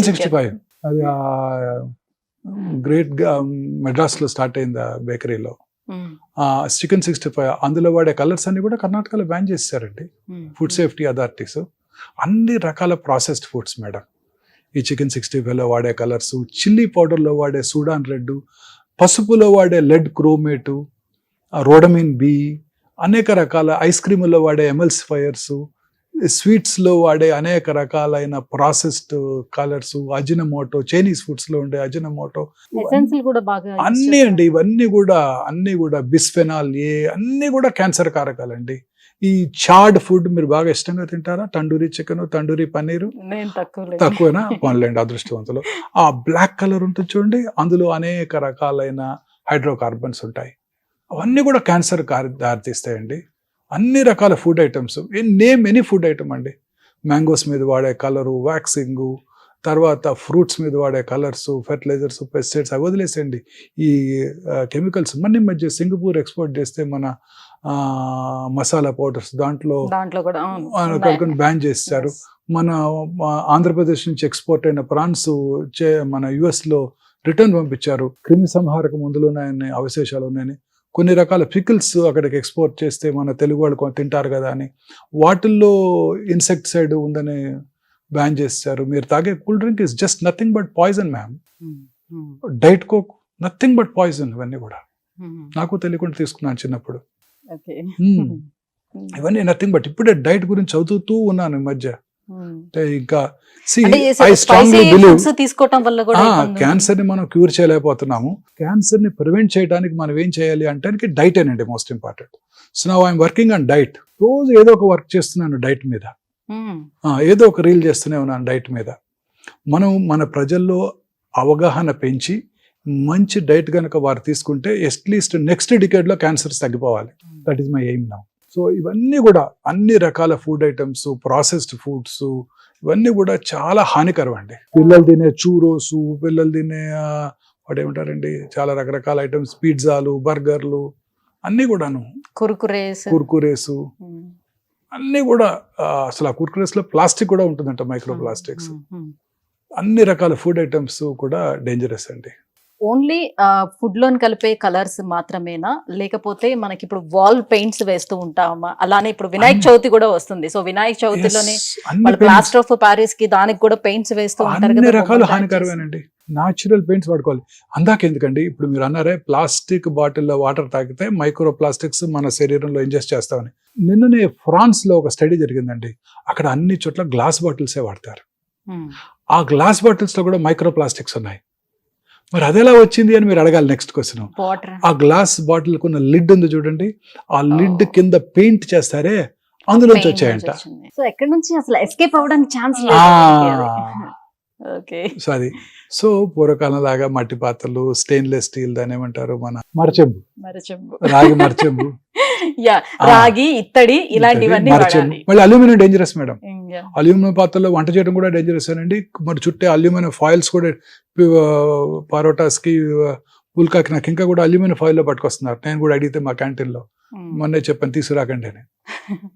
65 అది గ్రేట్ మెడ్రాస్లో స్టార్ట్ అయింది ఆ బేకరీలో. చికెన్ 65 అందులో వాడే కలర్స్ అన్ని కూడా కర్ణాటకలో బ్యాన్ చేశారండి ఫుడ్ సేఫ్టీ అథారిటీస్. అన్ని రకాల ప్రాసెస్డ్ ఫుడ్స్ మేడం. ఈ చికెన్ 65లో వాడే కలర్స్, చిల్లీ పౌడర్లో వాడే సూడాన్ రెడ్, పసుపులో వాడే లెడ్ క్రోమేటు, రోడమిన్ బి, అనేక రకాల ఐస్ క్రీముల్లో వాడే ఎమల్సిఫైయర్స్, స్వీట్స్లో వాడే అనేక రకాలైన ప్రాసెస్డ్ కలర్స్, అజినమోటో, చైనీస్ ఫుడ్స్లో ఉండే అజినమోటో, ఎసెన్షియల్ కూడా బాగా అన్నీ అండి. ఇవన్నీ కూడా బిస్ఫెనాల్ ఏ, అన్నీ కూడా క్యాన్సర్ కారకాలండి. ఈ చాడ్ ఫుడ్ మీరు బాగా ఇష్టంగా తింటారా? తండూరి చికెన్, తండూరి పన్నీరు నేను తక్కువేనా? పోన్లేండి, అదృష్టవంతులు. ఆ బ్లాక్ కలర్ ఉంటుంది చూడండి, అందులో అనేక రకాలైన హైడ్రోకార్బన్స్ ఉంటాయి. అవన్నీ కూడా క్యాన్సర్ దారితీస్తాయండి. అన్ని రకాల food items, name any food item అండి. మ్యాంగోస్ మీద వాడే కలరు, వ్యాక్సింగు, తర్వాత ఫ్రూట్స్ మీద వాడే కలర్స్, ఫెర్టిలైజర్స్, పెస్టిసైడ్స్ అవి వదిలేసేయండి. ఈ కెమికల్స్ మన మధ్య సింగపూర్ ఎక్స్పోర్ట్ చేస్తే మన మసాలా పౌడర్స్ దాంట్లో కూడా బ్యాన్ చేస్తారు. మన ఆంధ్రప్రదేశ్ నుంచి ఎక్స్పోర్ట్ అయిన ప్రాన్స్ మన యుఎస్లో రిటర్న్ పంపించారు. క్రిమి సంహారక మందులు ఉన్నాయని, అవశేషాలు ఉన్నాయని. కొన్ని రకాల పికిల్స్ అక్కడికి ఎక్స్పోర్ట్ చేస్తే మన తెలుగు వాళ్ళు తింటారు కదా అని వాటిల్లో ఇన్సెక్టిసైడ్ ఉందని బ్యాన్ చేస్తారు. మీరు తాగే cool drink is just nothing but poison ma'am. Diet coke nothing but poison. ఇవన్నీ కూడా నాకు తెలియకుండా తీసుకున్నాను చిన్నప్పుడు. ఇవన్నీ నథింగ్ బట్. ఇప్పుడే డైట్ గురించి చదువుతూ ఉన్నాను ఈ మధ్య. ఇంకా ఐ స్ట్రాంగ్లీ బిలీవ్ తీసుకోవటం వల్ల కూడా క్యాన్సర్ ని మనం క్యూర్ చేయలేకపోతున్నాము. క్యాన్సర్ ని ప్రివెంట్ చేయడానికి మనం ఏం చేయాలి అంటే డైట్ ఏనండి most important. So now I'm working on diet. రోజు ఏదో ఒక వర్క్ చేస్తున్నాను డైట్ మీద, ఏదో ఒక రీల్ చేస్తూనే ఉన్నాను డైట్ మీద. మనం మన ప్రజల్లో అవగాహన పెంచి మంచి డైట్ కనుక వారు తీసుకుంటే అట్లీస్ట్ నెక్స్ట్ డికేడ్ లో క్యాన్సర్స్ తగ్గిపోవాలి. That is my aim now. So ఇవన్నీ కూడా అన్ని రకాల ఫుడ్ ఐటమ్స్, ప్రాసెస్డ్ ఫుడ్స్, ఇవన్నీ కూడా చాలా హానికరం అండి. పిల్లలు తినే చూరోసు, పిల్లలు తినే వాడు ఏమంటారండి చాలా రకరకాల ఐటమ్స్, పిజ్జాలు, బర్గర్లు అన్నీ కూడాను, కుర్కురేస్ అన్నీ కూడా. అసలు ఆ కుర్కురేస్ లో ప్లాస్టిక్ కూడా ఉంటుందంట, మైక్రో ప్లాస్టిక్స్. అన్ని రకాల ఫుడ్ ఐటమ్స్ కూడా డేంజరస్ అండి. ఓన్లీ ఫుడ్ లోని కలిపే కలర్స్ మాత్రమేనా, లేకపోతే మనకి ఇప్పుడు వాల్ పెయింట్స్ వేస్తూ ఉంటామా? అలానే ఇప్పుడు వినాయక చవితి కూడా వస్తుంది. సో వినాయక చవితిలోనే ప్లాస్టర్ ఆఫ్ ప్యారిస్ కి దానికి కూడా పెయింట్స్ వేస్తూ ఉంటారు అన్ని రకాలు హానికరమేనండి. న్యాచురల్ పెయింట్స్ వాడుకోవాలి. అందాక ఎందుకండి, ఇప్పుడు మీరు అన్నారే ప్లాస్టిక్ బాటిల్లో వాటర్ తాగితే మైక్రో ప్లాస్టిక్స్ మన శరీరంలో ఇంజెస్ట్ చేస్తామని. నిన్ననే ఫ్రాన్స్ లో ఒక స్టడీ జరిగిందండి. అక్కడ అన్ని చోట్ల గ్లాస్ బాటిల్సే వాడతారు. ఆ గ్లాస్ బాటిల్స్ లో కూడా మైక్రో ప్లాస్టిక్స్ ఉన్నాయి. మరి అదెలా వచ్చింది అని మీరు అడగాలి నెక్స్ట్ క్వశ్చన్. ఆ గ్లాస్ బాటిల్ కున్న లిడ్ ఉంది చూడండి, ఆ లిడ్ కింద పెయింట్ చేస్తారే, అందులోంచి వచ్చాయంట. సో ఎక్కడి నుంచి అసలు ఎస్కేప్ అవ్వడానికి ఛాన్స్ సో అది. సో పూర్వకాలం లాగా మట్టి పాత్రలు, స్టెయిన్లెస్ స్టీల్, దాని ఏమంటారు మన మరచెంబు, రాగి మరచెంబు, రాగి, ఇత్తడి, ఇలాంటివన్నీ. మళ్ళీ అల్యూమినియం డేంజరస్ మేడం. అల్యూమినియం పాత్రలో వంట చేయడం కూడా డేంజరస్ అండి. మరి చుట్టే అల్యూమినియం ఫాయిల్స్ కూడా పరోటాస్ కి, పుల్కాకి నాకు ఇంకా కూడా అల్యూమినియం ఫాయిల్ లో పట్టుకొస్తున్నారు. నేను కూడా అడిగితే మా క్యాంటీన్ లో మొన్నే చెప్పాను తీసుకురాకండి అని,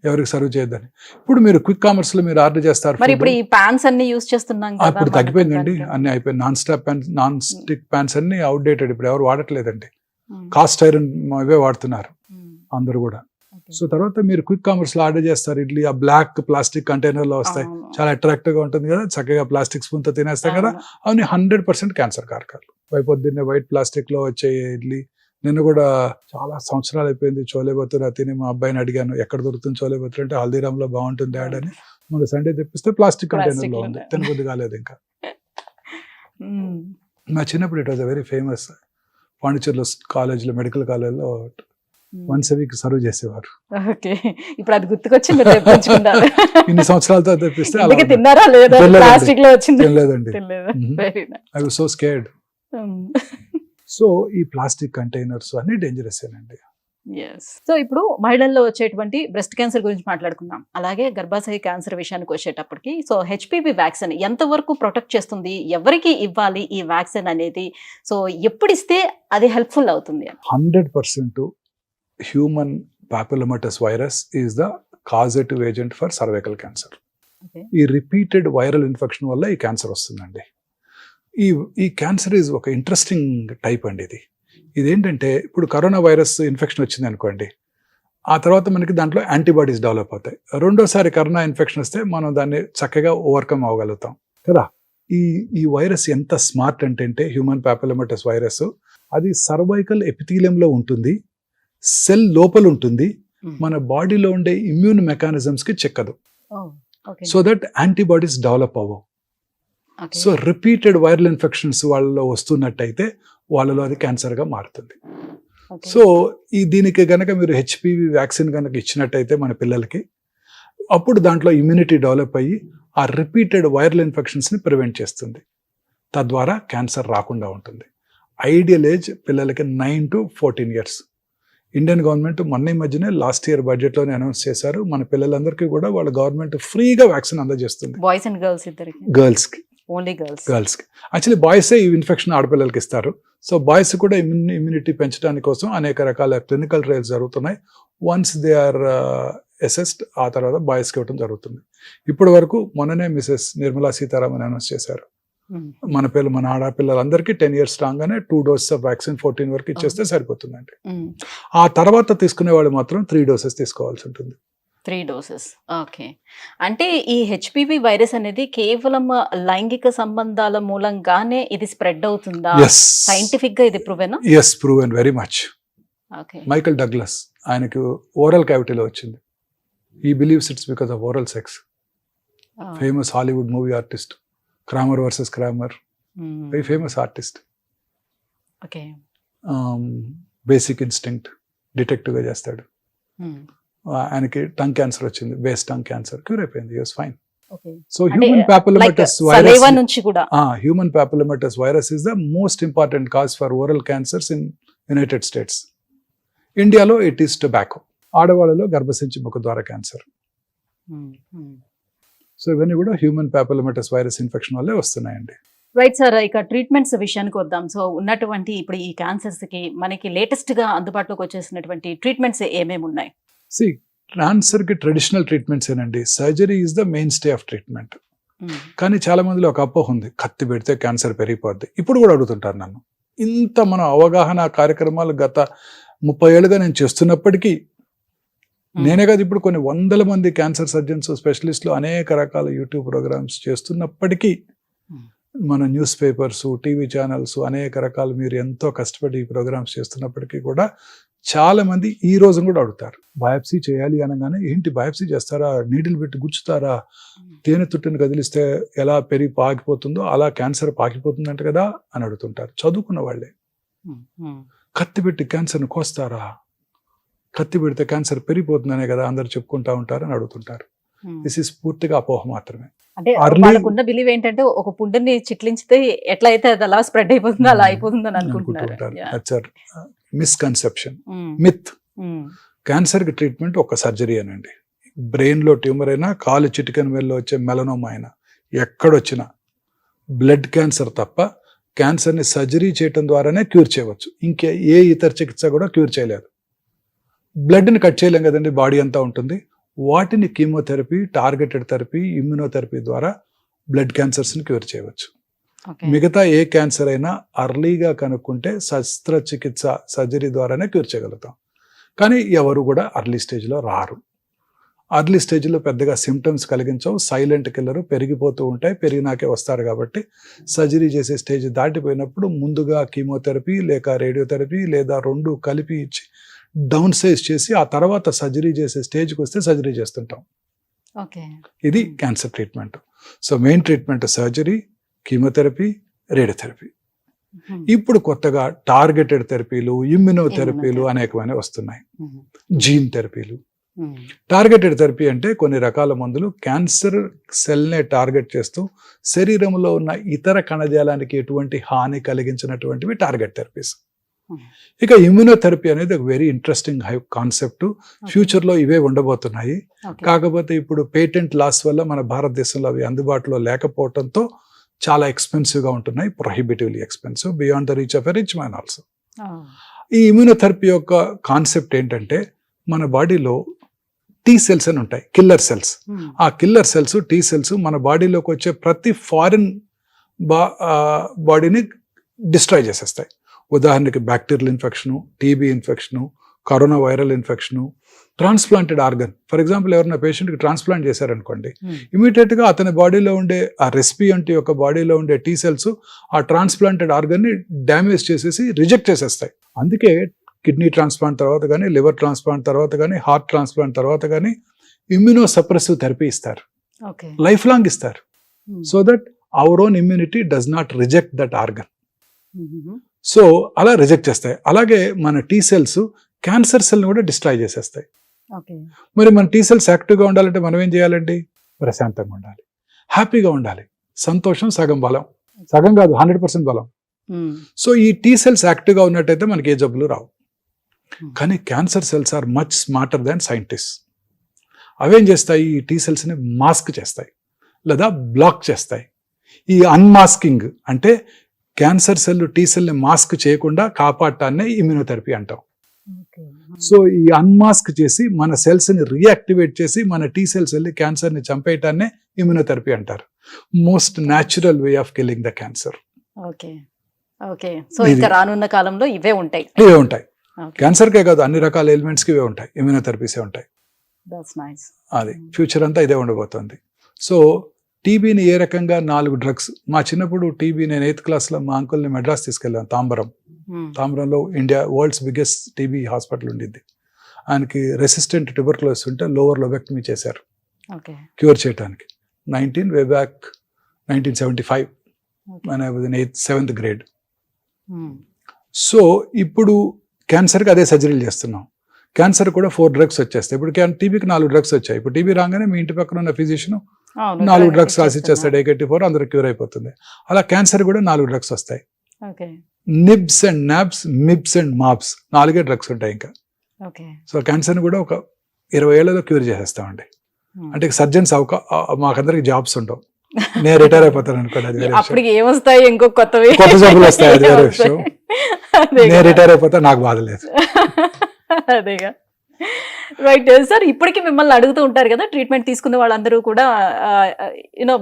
ఎవరికి సర్వ్ చేయొద్దని. ఇప్పుడు మీరు క్విక్ కామర్స్ లో మీరు ఆర్డర్ చేస్తారు. ఇప్పుడు ఈ పాన్స్ అన్ని యూజ్ చేస్తున్నాం, ఇప్పుడు తగ్గిపోయిందండి, అన్ని అయిపోయింది. నాన్ స్టిక్ పాన్స్ అన్ని అవుట్డేటెడ్, ఇప్పుడు ఎవరు వాడట్లేదండి. కాస్ట్ ఐరన్ అవే వాడుతున్నారు అందరు కూడా. సో తర్వాత మీరు క్విక్ కామర్స్ లో ఆర్డర్ చేస్తారు ఇడ్లీ, ఆ బ్లాక్ ప్లాస్టిక్ కంటైనర్ లో వస్తాయి, చాలా అట్రాక్టివ్ గా ఉంటుంది కదా, చక్కగా ప్లాస్టిక్ స్పూన్ తో తినేస్తాం కదా. అవన్నీ 100% క్యాన్సర్ కారకాలు. పొద్దున్నే వైట్ ప్లాస్టిక్ లో వచ్చే ఇడ్లీ. నిన్న కూడా చాలా సంవత్సరాలు అయిపోయింది చోలే భతురా తిని మా అబ్బాయిని అడిగాను, ఎక్కడ దొరుకుతుంది చోలే భతురా అంటే హల్దీరామ్ లో బాగుంటుంది డాడ్ అని. మన సండే తెప్పిస్తే ప్లాస్టిక్ కంటైనర్ లో ఉంది, తినబుద్ధి కాలేదు ఇంకా. మా చిన్నప్పుడు ఇట్ వాజ్ వెరీ ఫేమస్. పాండిచేరిలో కాలేజ్లో, మెడికల్ కాలేజ్లో వన్స్ వీక్ సర్వ్ చేసేవారు. ఇప్పుడు అది గుర్తుకొచ్చి ఇన్ని సంవత్సరాలతో తెప్పిస్తే తిన్నారా లేదా? ప్లాస్టిక్ లో వచ్చింది లేదండి. I was so scared. So ఈ ప్లాస్టిక్ కంటైనర్స్ అన్ని డేంజరస్ ఏనండి. సో ఇప్పుడు మహిళల్లో వచ్చేటువంటి బ్రెస్ట్ క్యాన్సర్ గురించి మాట్లాడుకుందాం. అలాగే గర్భాశయ క్యాన్సర్ విషయానికి వచ్చేటప్పటికి, సో హెచ్పివి వ్యాక్సిన్ ఎంతవరకు ప్రొటెక్ట్ చేస్తుంది, ఎవరికి ఇవ్వాలి ఈ వ్యాక్సిన్ అనేది, సో ఎప్పుడు ఇస్తే అది హెల్ప్ఫుల్ అవుతుంది? 100% human papillomatous virus is the causative agent for cervical cancer. Okay. ఈ రిపీటెడ్ వైరల్ ఇన్ఫెక్షన్ వల్ల ఈ క్యాన్సర్ వస్తుందండి. ఈ క్యాన్సర్ ఈజ్ ఒక ఇంట్రెస్టింగ్ టైప్ అండి. ఇదేంటంటే ఇప్పుడు కరోనా వైరస్ ఇన్ఫెక్షన్ వచ్చింది అనుకోండి, ఆ తర్వాత మనకి దాంట్లో యాంటీబాడీస్ డెవలప్ అవుతాయి. రెండోసారి కరోనా ఇన్ఫెక్షన్ వస్తే మనం దాన్ని చక్కగా ఓవర్కమ్ అవ్వగలుగుతాం కదా. ఈ వైరస్ ఎంత స్మార్ట్ అంటే హ్యూమన్ పాపిలోమాటస్ వైరస్ అది సర్వైకల్ ఎపిథీలియంలో ఉంటుంది, సెల్ లోపల ఉంటుంది, మన బాడీలో ఉండే ఇమ్యూన్ మెకానిజమ్స్కి చెక్కదు. Oh, okay. So that antibodies develop అవ్వవు. Okay. So repeated viral infections వాళ్ళలో వస్తున్నట్టయితే వాళ్ళలో అది క్యాన్సర్గా మారుతుంది. Okay. సో దీనికి గనక మీరు హెచ్పివి వ్యాక్సిన్ కనుక ఇచ్చినట్టయితే మన పిల్లలకి, అప్పుడు దాంట్లో ఇమ్యూనిటీ డెవలప్ అయ్యి ఆ రిపీటెడ్ వైరల్ ఇన్ఫెక్షన్స్ని ప్రివెంట్ చేస్తుంది. తద్వారా క్యాన్సర్ రాకుండా ఉంటుంది. ఐడియల్ ఏజ్ పిల్లలకి 9 to 14 years. ఇండియన్ గవర్నమెంట్ మొన్న ఈ మధ్యనే లాస్ట్ ఇయర్ బడ్జెట్లోనే అనౌన్స్ చేశారు, మన పిల్లలందరికీ కూడా వాళ్ళ గవర్నమెంట్ ఫ్రీగా వ్యాక్సిన్ అందజేస్తుంది. బాయ్స్ అండ్ గర్ల్స్ ఇద్దరికి? గర్ల్స్కి. Only girls. గర్ల్స్కి. యాక్చువల్లీ బాయ్సే ఈ ఇన్ఫెక్షన్ ఆడపిల్లలకి ఇస్తారు. సో బాయ్స్ కూడా ఇమ్యూనిటీ పెంచడానికి కోసం అనేక రకాల క్లినికల్ ట్రయల్స్ జరుగుతున్నాయి. వన్స్ దే ఆర్ అసెస్డ్ ఆ తర్వాత బాయ్స్కి ఇవ్వడం జరుగుతుంది. ఇప్పటి వరకు మొన్ననే మిసెస్ నిర్మలా సీతారామన్ అనౌన్స్ చేశారు, మన ఆడపిల్లలందరికీ 10 years రాగానే 2 doses ఆఫ్ వ్యాక్సిన్ 14 వరకు ఇచ్చేస్తే సరిపోతుందండి. ఆ తర్వాత తీసుకునే వాళ్ళు మాత్రం 3 doses తీసుకోవాల్సి ఉంటుంది. 3 doses. ఓకే. అంటే ఈ హెచ్పివి వైరస్ అనేది కేవలం లైంగిక సంబంధాల మూలంగానే ఇది స్ప్రెడ్ అవుతుందా? సైంటిఫిక్ గా ఇది ప్రూవెనా? Yes, proven very much. Okay. Michael Douglas ఆయనకు ఓరల్ క్యావిటీలో వచ్చింది. He believes it's because of oral sex. Famous Hollywood movie artist Kramer versus Kramer, very famous artist. Okay. Basic instinct డిటెక్టివ్గా చేస్తాడు. ఆయనకి టంగ్ క్యాన్సర్ వచ్చింది, బేస్ టంగ్ క్యాన్సర్, క్యూర్ అయిపోయింది, he was fine. Okay. So human papillomavirus saliva నుంచి కూడా human papillomavirus virus is the most important cause for oral cancers in United States. ఇండియాలో it is tobacco. ఆడవాళ్ళలో గర్భసంచి ముఖద్వార cancer. So ఇవన్నీ కూడా human papillomatous virus infection వల్లే వస్తున్నాయండి. Right sir, ఇక ట్రీట్మెంట్స్ విషయానికి వద్దాం. సో ఉన్నటువంటి ఇప్పుడు ఈ క్యాన్సర్స్ కి మనకి లేటెస్ట్ గా అందుబాటులోకి వచ్చేసినటువంటి ట్రీట్మెంట్స్ ఏమేమి ఉన్నాయి? క్యాన్సర్ కి ట్రెడిషనల్ ట్రీట్మెంట్స్ ఏనండి. Surgery is the main stay of treatment. కానీ చాలా మందిలో ఒక అపోహ ఉంది, కత్తి పెడితే క్యాన్సర్ పెరిగిపోద్ది. ఇప్పుడు కూడా అడుగుతుంటారు నన్ను. ఇంత మన అవగాహన కార్యక్రమాలు గత 30 ఏళ్ళుగా నేను చేస్తున్నప్పటికీ, నేనే కాదు ఇప్పుడు కొన్ని 100 మంది క్యాన్సర్ సర్జన్స్ స్పెషలిస్టులు అనేక రకాల యూట్యూబ్ ప్రోగ్రామ్స్ చేస్తున్నప్పటికీ, మన న్యూస్ పేపర్స్, టీవీ ఛానల్స్ అనేక రకాలు మీరు ఎంతో కష్టపడి ఈ ప్రోగ్రామ్స్ చేస్తున్నప్పటికీ కూడా చాలా మంది ఈ రోజు కూడా అడుగుతారు, బయాప్సీ చేయాలి అనగానే ఏంటి బయాప్సీ చేస్తారా, నీడిల్ పెట్టి గుచ్చుతారా, తేనె తుట్టుని కదిలిస్తే ఎలా పెరిగి పాకిపోతుందో అలా క్యాన్సర్ పాకిపోతుందంట కదా అని అడుగుతుంటారు. చదువుకున్న వాళ్ళే. కత్తి పెట్టి క్యాన్సర్ని కోస్తారా, కత్తి పెడితే క్యాన్సర్ పెరిగిపోతుందనే కదా అందరు చెప్పుకుంటా ఉంటారు అని అడుగుతుంటారు. దిస్ ఈస్ పూర్తిగా అపోహ మాత్రమే. అంటే వాళ్ళకున్న బిలీవ్ ఏంటంటే ఒక పుండుని చిట్లించితే ఎట్లా అయితే అది అలా స్ప్రెడ్ అయిపోతుందో అలా అయిపోతుందని అనుకుంటున్నారు. Misconception, myth. క్యాన్సర్ కి ట్రీట్మెంట్ ఒక సర్జరీ అనండి. బ్రెయిన్ లో ట్యూమర్ అయినా, కాలు చిటికెన్ వేల్లో వచ్చే మెలనోమా అయినా, ఎక్కడొచ్చినా బ్లడ్ క్యాన్సర్ తప్ప క్యాన్సర్ని సర్జరీ చేయడం ద్వారానే క్యూర్ చేయవచ్చు. ఇంకే ఏ ఇతర చికిత్స కూడా క్యూర్ చేయలేదు. బ్లడ్ని కట్ చేయలేం కదండి, బాడీ అంతా ఉంటుంది. వాటిని కీమోథెరపీ, టార్గెటెడ్ థెరపీ, ఇమ్యూనోథెరపీ ద్వారా బ్లడ్ క్యాన్సర్స్ని క్యూర్ చేయవచ్చు. మిగతా ఏ క్యాన్సర్ అయినా అర్లీగా కనుక్కుంటే శస్త్రచికిత్స, సర్జరీ ద్వారానే క్యూర్ చేయగలుగుతాం. కానీ ఎవరు కూడా అర్లీ స్టేజ్లో రారు. అర్లీ స్టేజ్లో పెద్దగా సిమ్టమ్స్ కలిగించవు, సైలెంట్ కిల్లర్, పెరిగిపోతూ ఉంటాయి, పెరిగినాకే వస్తారు. కాబట్టి సర్జరీ చేసే స్టేజ్ దాటిపోయినప్పుడు ముందుగా కీమోథెరపీ లేక రేడియోథెరపీ లేదా 2 కలిపి ఇచ్చి డౌన్ సైజ్ చేసి ఆ తర్వాత సర్జరీ చేసే స్టేజ్కి వస్తే సర్జరీ చేస్తుంటాం. ఇది cancer treatment. So main treatment surgery, chemotherapy, radiotherapy. ఇప్పుడు కొత్తగా టార్గెటెడ్ థెరపీలు, ఇమ్యూనోథెరపీలు అనేకమైన వస్తున్నాయి, జీన్ థెరపీలు. టార్గెటెడ్ థెరపీ అంటే కొన్ని రకాల మందులు క్యాన్సర్ సెల్నే టార్గెట్ చేస్తూ శరీరంలో ఉన్న ఇతర కణజాలానికి ఎటువంటి హాని కలిగించినటువంటివి టార్గెట్ థెరపీస్. ఇక ఇమ్యూనోథెరపీ అనేది ఒక వెరీ ఇంట్రెస్టింగ్ కాన్సెప్ట్. ఫ్యూచర్లో ఇవే ఉండబోతున్నాయి. కాకపోతే ఇప్పుడు పేటెంట్ లాస్ వల్ల మన భారతదేశంలో అవి అందుబాటులో లేకపోవడంతో చాలా ఎక్స్పెన్సివ్గా ఉంటున్నాయి, prohibitively expensive, beyond the reach of a rich man also. ఈ ఇమ్యూనోథెరపీ యొక్క కాన్సెప్ట్ ఏంటంటే మన బాడీలో టీ సెల్స్ అని ఉంటాయి, కిల్లర్ సెల్స్. ఆ కిల్లర్ సెల్స్, టీ సెల్స్ మన బాడీలోకి వచ్చే ప్రతి ఫారిన్ బాడీని డిస్ట్రాయ్ చేసేస్తాయి. ఉదాహరణకి bacterial infection, TB infection, corona viral infection, transplanted organ. For example ఎవరైనా పేషెంట్కి ట్రాన్స్ప్లాంట్ చేశారనుకోండి, ఇమీడియట్గా అతని బాడీలో ఉండే ఆ రెసిపియంట్ యొక్క బాడీలో ఉండే టీ సెల్స్ ఆ ట్రాన్స్ప్లాంటెడ్ ఆర్గన్ని డ్యామేజ్ చేసేసి రిజెక్ట్ చేసేస్తాయి. అందుకే కిడ్నీ ట్రాన్స్ప్లాంట్ తర్వాత కానీ, లివర్ ట్రాన్స్ప్లాంట్ తర్వాత కానీ, హార్ట్ ట్రాన్స్ప్లాంట్ తర్వాత కానీ ఇమ్యూనో సప్రెసివ్ థెరపీ ఇస్తారు, లైఫ్ లాంగ్ ఇస్తారు. So that our own immunity does not reject that organ. So అలా రిజెక్ట్ చేస్తాయి. అలాగే మన టీ సెల్స్ క్యాన్సర్ సెల్ని కూడా డిస్ట్రాయ్ చేసేస్తాయి. మరి మన టీ సెల్స్ యాక్టివ్గా ఉండాలంటే మనం ఏం చేయాలండి? ప్రశాంతంగా ఉండాలి, హ్యాపీగా ఉండాలి. సంతోషం సగం బలం, సగం కాదు 100% బలం. సో ఈ టీ సెల్స్ యాక్టివ్గా ఉన్నట్టయితే మనకి ఏ జబ్బులు రావు. కానీ cancer cells are much smarter than scientist. అవేం చేస్తాయి? ఈ టీ సెల్స్ని మాస్క్ చేస్తాయి లేదా బ్లాక్ చేస్తాయి. ఈ అన్మాస్కింగ్ అంటే క్యాన్సర్ సెల్ టీ సెల్ని మాస్క్ చేయకుండా కాపాడటాన్నే ఇమ్యూనోథెరపీ అంటాం. సో ఈ అన్మాస్క్ చేసి మన సెల్స్ని రీయాక్టివేట్ చేసి మన టీ సెల్స్ వెళ్ళి క్యాన్సర్ని చంపేయటాన్నే ఇమ్యూనోథెరపీ అంటారు. Most natural way of killing the cancer. So ఇంకా రానున్న కాలంలో ఇవే ఉంటాయి. క్యాన్సర్కే కాదు, అన్ని రకాల ఎలిమెంట్స్కి ఇవే ఉంటాయి, ఇమ్యూనోథెరపీసే ఉంటాయి. అది ఫ్యూచర్ అంతా ఇదే ఉండబోతుంది. సో టీబీని ఏ రకంగా 4 డ్రగ్స్. మా చిన్నప్పుడు టీబీ, నేను 8th క్లాస్లో మా అంకుల్ని మెడ్రాస్ తీసుకెళ్ళాను. తాంబరంలో India world's biggest TB hospital ఉండింది. ఆయనకి రెసిస్టెంట్ ట్యూబర్క్యులోసిస్ ఉంటే లోవర్ లోబెక్టమీ చేశారు క్యూర్ చేయడానికి. 1975 when I was in 7th grade. సో ఇప్పుడు క్యాన్సర్కి అదే సర్జరీలు చేస్తున్నాం. క్యాన్సర్ కూడా 4 డ్రగ్స్ వచ్చేస్తాయి. ఇప్పుడు టీబీకి 4 డ్రగ్స్ వచ్చాయి. ఇప్పుడు టీబీ రాగానే మీ ఇంటి పక్కన ఉన్న ఫిజిషియన్ 4 డ్రగ్స్ రాసిచ్చేస్తాడు, AKT4, అందరూ క్యూర్ అయిపోతుంది. అలా క్యాన్సర్ కూడా 4 డ్రగ్స్ వస్తాయి. Nibs and nabs, mibs and mabs, 4 drugs ఉంటాయి ఇంకా. సో క్యాన్సర్ని కూడా ఒక 20 ఏళ్లలో క్యూర్ చేసేస్తామండి. అంటే సర్జన్స్ మాకందరికి జాబ్స్ ఉండవు. నేను రిటైర్ అయిపోతాను అనుకోండి, అది వేరే విషయం. కొత్త జబ్బులు వస్తాయి, అది వేరే విషయం. నేను రిటైర్ అయిపోతా, నాకు బాధ లేదు. అదేగా రైట్ సార్. ఇప్పటికీ మిమ్మల్ని అడుగుతూ ఉంటారు కదా, ట్రీట్మెంట్ తీసుకున్న వాళ్ళందరూ కూడా యూనో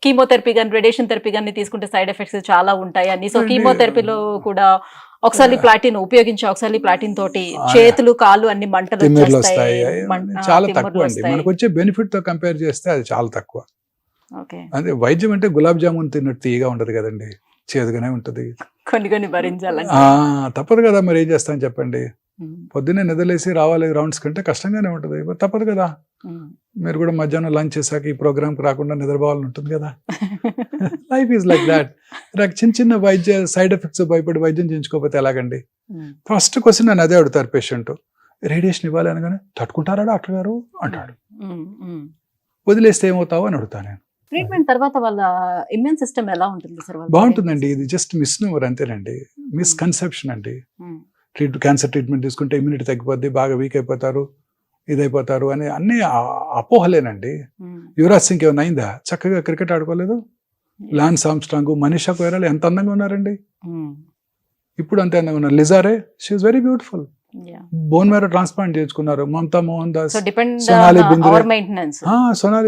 కీమోథెరపీ కానీ రేడియేషన్ థెరపీ కానీ తీసుకుంటే సైడ్ ఎఫెక్ట్స్ చాలా ఉంటాయి అని. సో కీమోథెరపీలో కూడా ఒకసారి ప్లాటిన్ ఉపయోగించి ఒకసారి ప్లాటిన్ తోటి చేతులు కాళ్ళు అన్ని మంటలు వస్తాయి. చాలా తక్కువ అండి, మనకు వచ్చే బెనిఫిట్ తో కంపేర్ చేస్తే అది చాలా తక్కువ. అదే వైద్యం అంటే గులాబ్ జామున్ తిన్నట్టు తీయగా ఉండదు కదండి, చేదుగానే ఉంటది. కొన్ని భరించాలని తప్పదు కదా, మరి ఏం చేస్తాను చెప్పండి. పొద్దున్నే నిద్రలేసి రావాలి రౌండ్స్ కంటే కష్టంగానే ఉంటుంది, తప్పదు కదా. మీరు కూడా మధ్యాహ్నం లంచ్ చేశాక ఈ ప్రోగ్రామ్కి రాకుండా నిద్రపోవాలని ఉంటుంది కదా. Life is like that. చిన్న చిన్న వైద్య సైడ్ ఎఫెక్ట్స్ భయపడి వైద్యం చేయించుకోకపోతే ఎలాగండి? ఫస్ట్ క్వశ్చన్ నన్ను అదే అడుగుతారు పేషెంట్, రేడియేషన్ ఇవ్వాలి అనగానే తట్టుకుంటారా డాక్టర్ గారు అంటాడు. వదిలేస్తే ఏమవుతావు అని అడుగుతాను నేను. ట్రీట్మెంట్ తర్వాత వాళ్ళ ఇమ్యూన్ సిస్టమ్ ఎలా ఉంటుంది సార్? బాగుంటుందండి. ఇది జస్ట్ మిస్నోమర్ అంతేనండి, మిస్కన్సెప్షన్ అండి. క్యాన్సర్ ట్రీట్మెంట్ తీసుకుంటే ఇమ్యూనిటీ తగ్గిపోద్ది, బాగా వీక్ అయిపోతారు, ఇదైపోతారు అని అన్ని అపోహలేనండి. యువరాజ్ సింగ్ ఏమైనా అయిందా? చక్కగా క్రికెట్ ఆడుకోలేదు. లాన్స్ ఆర్మ్స్ట్రాంగ్, మనీషా కొయిరాలా ఎంత అందంగా ఉన్నారండి, ఇప్పుడు అంతే అందంగా ఉన్నారు. Lisa Ray, she is very beautiful. Bone marrow transplant చేసుకున్నారు. మమతా మోహన్ దాస్, సోనాలి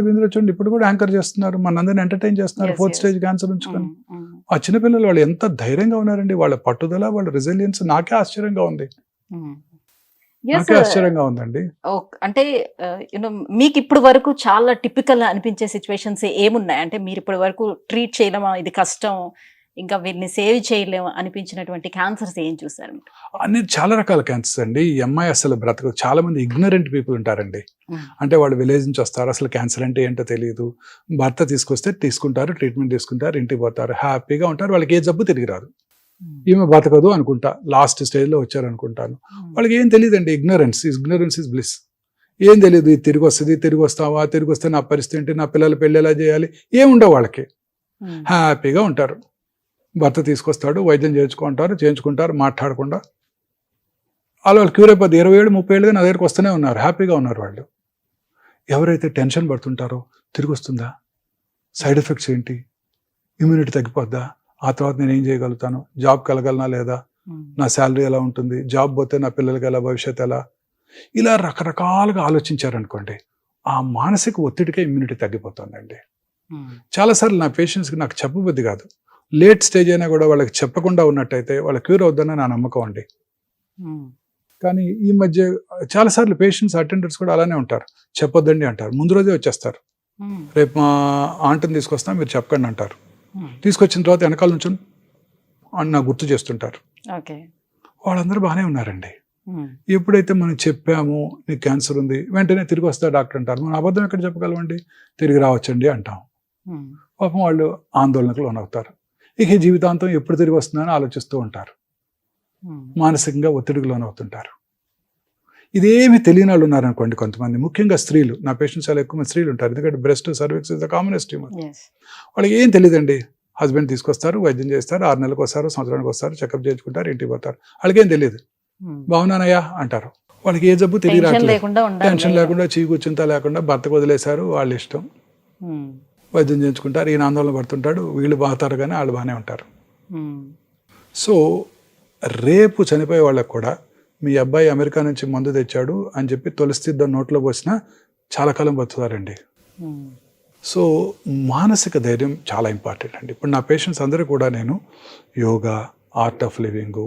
బింద్రే చూడండి ఇప్పుడు కూడా యాంకర్ చేస్తున్నారు, మనందరిని ఎంటర్టైన్ చేస్తున్నారు 4th స్టేజ్ క్యాన్సర్ ఉంచుకొని. ఆ చిన్నపిల్లలు వాళ్ళు ఎంత ధైర్యంగా ఉన్నారండి, వాళ్ళ పట్టుదల, వాళ్ళ రెసిలియన్స్ నాకే ఆశ్చర్యంగా ఉంది. ఆశ్చర్యంగా ఉందండి. అంటే మీకు ఇప్పుడు వరకు చాలా టిపికల్ అనిపించే సిచ్యువేషన్స్ ఏమున్నాయి? అంటే మీరు ఇప్పటి వరకు ట్రీట్ చేయలేమా, ఇది కష్టం, ఇంకా వీళ్ళని సేవ్ చేయలేము అనిపించినటువంటి క్యాన్సర్స్ ఏం చూసారు? అన్ని చాలా రకాల క్యాన్సర్స్ అండి. ఈ అమ్మాయి అసలు బ్రతక, చాలా మంది ఇగ్నరెంట్ పీపుల్ ఉంటారండి. అంటే వాళ్ళు విలేజ్ నుంచి వస్తారు, అసలు క్యాన్సర్ అంటే ఏంటో తెలియదు. భర్త తీసుకొస్తే తీసుకుంటారు, ట్రీట్మెంట్ తీసుకుంటారు, ఇంటికి పోతారు, హ్యాపీగా ఉంటారు, వాళ్ళకి ఏ జబ్బు తిరిగి రాదు. ఈమె బతకదు అనుకుంటా, లాస్ట్ స్టేజ్లో వచ్చారు అనుకుంటాను. వాళ్ళకి ఏం తెలియదండి, ఇగ్నరెన్స్ ఇస్ బ్లిస్. ఏం తెలియదు, ఇది తిరిగి వస్తుంది, తిరిగి వస్తావా, తిరిగి వస్తే నా పరిస్థితి ఏంటి, నా పిల్లల పెళ్ళి ఎలా చేయాలి, ఏముండవు వాళ్ళకి. హ్యాపీగా ఉంటారు. భర్త తీసుకొస్తాడు, వైద్యం చేయించుకుంటారు, మాట్లాడకుండా వాళ్ళు క్యూర్ అయిపోద్ది. 20 ఏళ్ళు 30 ఏళ్ళుగా నా దగ్గరికి వస్తూనే ఉన్నారు, హ్యాపీగా ఉన్నారు వాళ్ళు. ఎవరైతే టెన్షన్ పడుతుంటారో, తిరిగి వస్తుందా, సైడ్ ఎఫెక్ట్స్ ఏంటి, ఇమ్యూనిటీ తగ్గిపోద్దా, ఆ తర్వాత నేను ఏం చేయగలుగుతాను, జాబ్ కలగలనా లేదా, నా శాలరీ ఎలా ఉంటుంది, జాబ్ పోతే నా పిల్లలకి ఎలా, భవిష్యత్తు ఎలా, ఇలా రకరకాలుగా ఆలోచించారనుకోండి, ఆ మానసిక ఒత్తిడికే ఇమ్యూనిటీ తగ్గిపోతుందండి. చాలాసార్లు నా పేషెంట్స్కి నాకు చెప్పబుద్ధి కాదు, లేట్ స్టేజ్ అయినా కూడా వాళ్ళకి చెప్పకుండా ఉన్నట్టయితే వాళ్ళ క్యూర్ అవుద్దని నా నమ్మకం అండి. కానీ ఈ మధ్య చాలాసార్లు పేషెంట్స్ అటెండర్స్ కూడా అలానే ఉంటారు, చెప్పొద్దండి అంటారు, ముందు రోజే వచ్చేస్తారు. రేపు మా ఆంటీని తీసుకొస్తాం మీరు చెప్పకండి అంటారు. తీసుకొచ్చిన తర్వాత వెనకాల నుంచి అని నాకు గుర్తు చేస్తుంటారు. వాళ్ళందరూ బాగానే ఉన్నారండి. ఎప్పుడైతే మనం చెప్పామో నీకు క్యాన్సర్ ఉంది, వెంటనే తిరిగి వస్తా డాక్టర్ అంటారు. మనం అబద్ధం ఎక్కడ చెప్పగలమండి? తిరిగి రావచ్చండి అంటాం. పాపం వాళ్ళు ఆందోళనకు లోనవుతారు. ఇక జీవితాంతం ఎప్పుడు తిరిగి వస్తుందని ఆలోచిస్తూ ఉంటారు, మానసికంగా ఒత్తిడికి లోనవుతుంటారు. ఇదేమి తెలియని వాళ్ళు ఉన్నారనుకోండి కొంతమంది, ముఖ్యంగా స్త్రీలు. నా పేషెంట్స్ చాలా ఎక్కువ మంది స్త్రీలు ఉంటారు, ఎందుకంటే breast cervix is the commonest tumour. వాళ్ళకి ఏం తెలియదండి. హస్బెండ్ తీసుకొస్తారు, వైద్యం చేస్తారు, 6 నెలలకు వస్తారు, సంవత్సరానికి వస్తారు, చెకప్ చేయించుకుంటారు, ఇంటికి పోతారు. వాళ్ళకేం తెలియదు. బాగున్నానయ్యా అంటారు. వాళ్ళకి ఏ జబ్బు తిరిగి రావట్లేదు, టెన్షన్ లేకుండా, చీకూర్చుంతా లేకుండా భర్తకు వదిలేశారు, వాళ్ళ ఇష్టం. వైద్యం చేయించుకుంటారు, ఈయన ఆందోళన పడుతుంటాడు, వీళ్ళు బాగుతారు కానీ వాళ్ళు బాగానే ఉంటారు. సో రేపు చనిపోయే వాళ్ళకు కూడా మీ అబ్బాయి అమెరికా నుంచి మందు తెచ్చాడు అని చెప్పి తొలిస్థిద్ద నోట్లో పోసినా చాలా కాలం బతుకుతారండి. సో మానసిక ధైర్యం చాలా ఇంపార్టెంట్ అండి. ఇప్పుడు నా పేషెంట్స్ అందరూ కూడా నేను యోగా, ఆర్ట్ ఆఫ్ లివింగ్,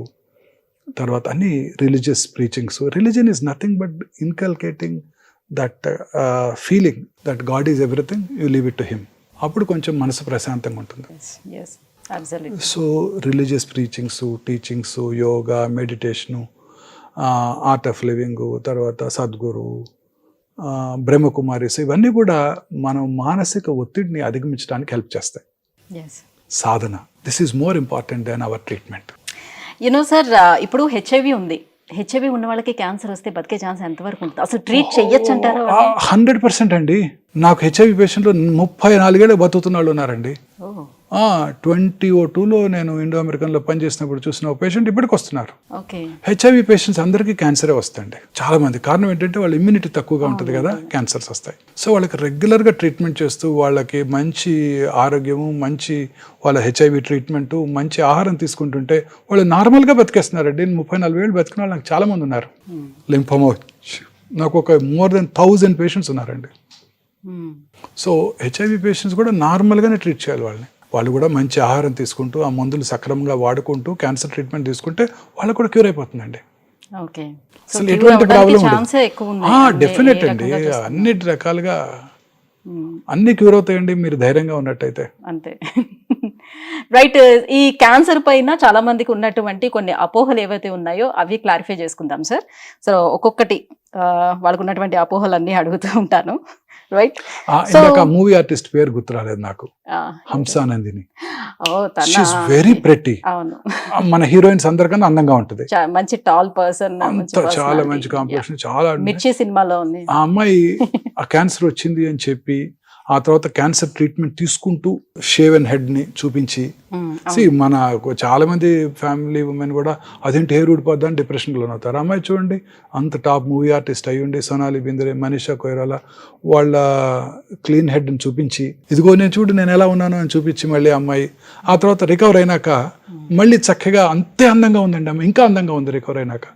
తర్వాత అన్ని religious preachings. Religion is nothing but inculcating that feeling that God is everything, you leave it to him. అప్పుడు కొంచెం మనసు ప్రశాంతంగా ఉంటుంది. So religious preachings, teachings, yoga, meditation, art of living, తర్వాత సద్గురు, బ్రహ్మకుమారిస్, ఇవన్నీ కూడా మనం మానసిక ఒత్తిడిని అధిగమించడానికి హెల్ప్ చేస్తాయి. సాధన, this is more important than our treatment. You know sir, ఇప్పుడు హెచ్ఐవి ఉంది. హెచ్ఐవి ఉన్న వాళ్ళకి క్యాన్సర్ వస్తే బతికే ఛాన్స్ ఎంతవరకు ఉంటుంది? అసలు ట్రీట్ చెయ్యొచ్చు అంటారా? 100% అండి. నాకు హెచ్ఐవి పేషెంట్లు 34 ఏళ్ళు బతుకుతున్న వాళ్ళు ఉన్నారండి. 2002లో నేను ఇండో అమెరికన్లో పనిచేసినప్పుడు చూసిన ఒక పేషెంట్ ఇప్పటికి వస్తున్నారు. హెచ్ఐవి పేషెంట్స్ అందరికీ క్యాన్సరే వస్తుంది చాలా మంది. కారణం ఏంటంటే వాళ్ళ ఇమ్యూనిటీ తక్కువగా ఉంటుంది కదా, క్యాన్సర్స్ వస్తాయి. సో వాళ్ళకి రెగ్యులర్గా ట్రీట్మెంట్ చేస్తూ వాళ్ళకి మంచి ఆరోగ్యము, మంచి వాళ్ళ హెచ్ఐవి ట్రీట్మెంటు, మంచి ఆహారం తీసుకుంటుంటే వాళ్ళు నార్మల్గా బతికేస్తున్నారండి. 34 ఏళ్ళు బతికిన వాళ్ళు నాకు చాలా మంది ఉన్నారు. లింఫోమా నాకు ఒక మోర్ దెన్ 1000 పేషెంట్స్ ఉన్నారండి. సో హెచ్ఐవి పేషెంట్స్ కూడా నార్మల్గానే ట్రీట్ చేయాలి వాళ్ళని. వాళ్ళు కూడా మంచి ఆహారం తీసుకుంటూ, ఆ మందులు సక్రమంగా వాడుకుంటూ క్యాన్సర్ ట్రీట్మెంట్ తీసుకుంటే వాళ్ళకు కూడా క్యూర్ అయిపోతుందండి. అసలు ఎటువంటి ప్రాబ్లం ఉండదు. డెఫినెట్ అండి, అన్ని రకాలుగా అన్ని క్యూర్ అవుతాయండి మీరు ధైర్యంగా ఉన్నట్టయితే. అంతే. రైట్. ఈ క్యాన్సర్ పైన చాలా మందికి ఉన్నటువంటి కొన్ని అపోహలు ఏవైతే ఉన్నాయో అవి క్లారిఫై చేసుకుందాం సార్. సో ఒక్కొక్కటి వాళ్ళకు ఉన్నటువంటి అపోహలన్నీ అడుగుతూ ఉంటాను. రైట్. మూవీ ఆర్టిస్ట్ పేరు గుర్తు రాలేదు నాకు, హంసానందిని. Very pretty. మన హీరోయిన్స్ అందరికన్నా అందంగా ఉంటుంది, మంచి టాల్ పర్సన్, చాలా మంచి కాంపిటీషన్, చాలా. మిర్చి సినిమాలో ఉంది. ఆ అమ్మాయి ఆ క్యాన్సర్ వచ్చింది అని చెప్పి ఆ తర్వాత క్యాన్సర్ ట్రీట్మెంట్ తీసుకుంటూ షేవెన్ హెడ్ ని చూపించి, మన చాలా మంది ఫ్యామిలీ ఉమెన్ కూడా అదేంటి హెయిర్ ఊడిపోద్దని డిప్రెషన్ లోన్ అవుతారు. అమ్మాయి చూడండి, అంత టాప్ మూవీ ఆర్టిస్ట్ అయ్యుండి, సోనాలి బింద్రే, మనీషా కొయిరాలా వాళ్ళ క్లీన్ హెడ్ ని చూపించి, ఇదిగో నేను చూడు నేను ఎలా ఉన్నాను అని చూపించి, మళ్ళీ అమ్మాయి ఆ తర్వాత రికవర్ అయినాక మళ్ళీ చక్కగా అంతే అందంగా ఉందండి అమ్మాయి, ఇంకా అందంగా ఉంది రికవర్ అయినాక.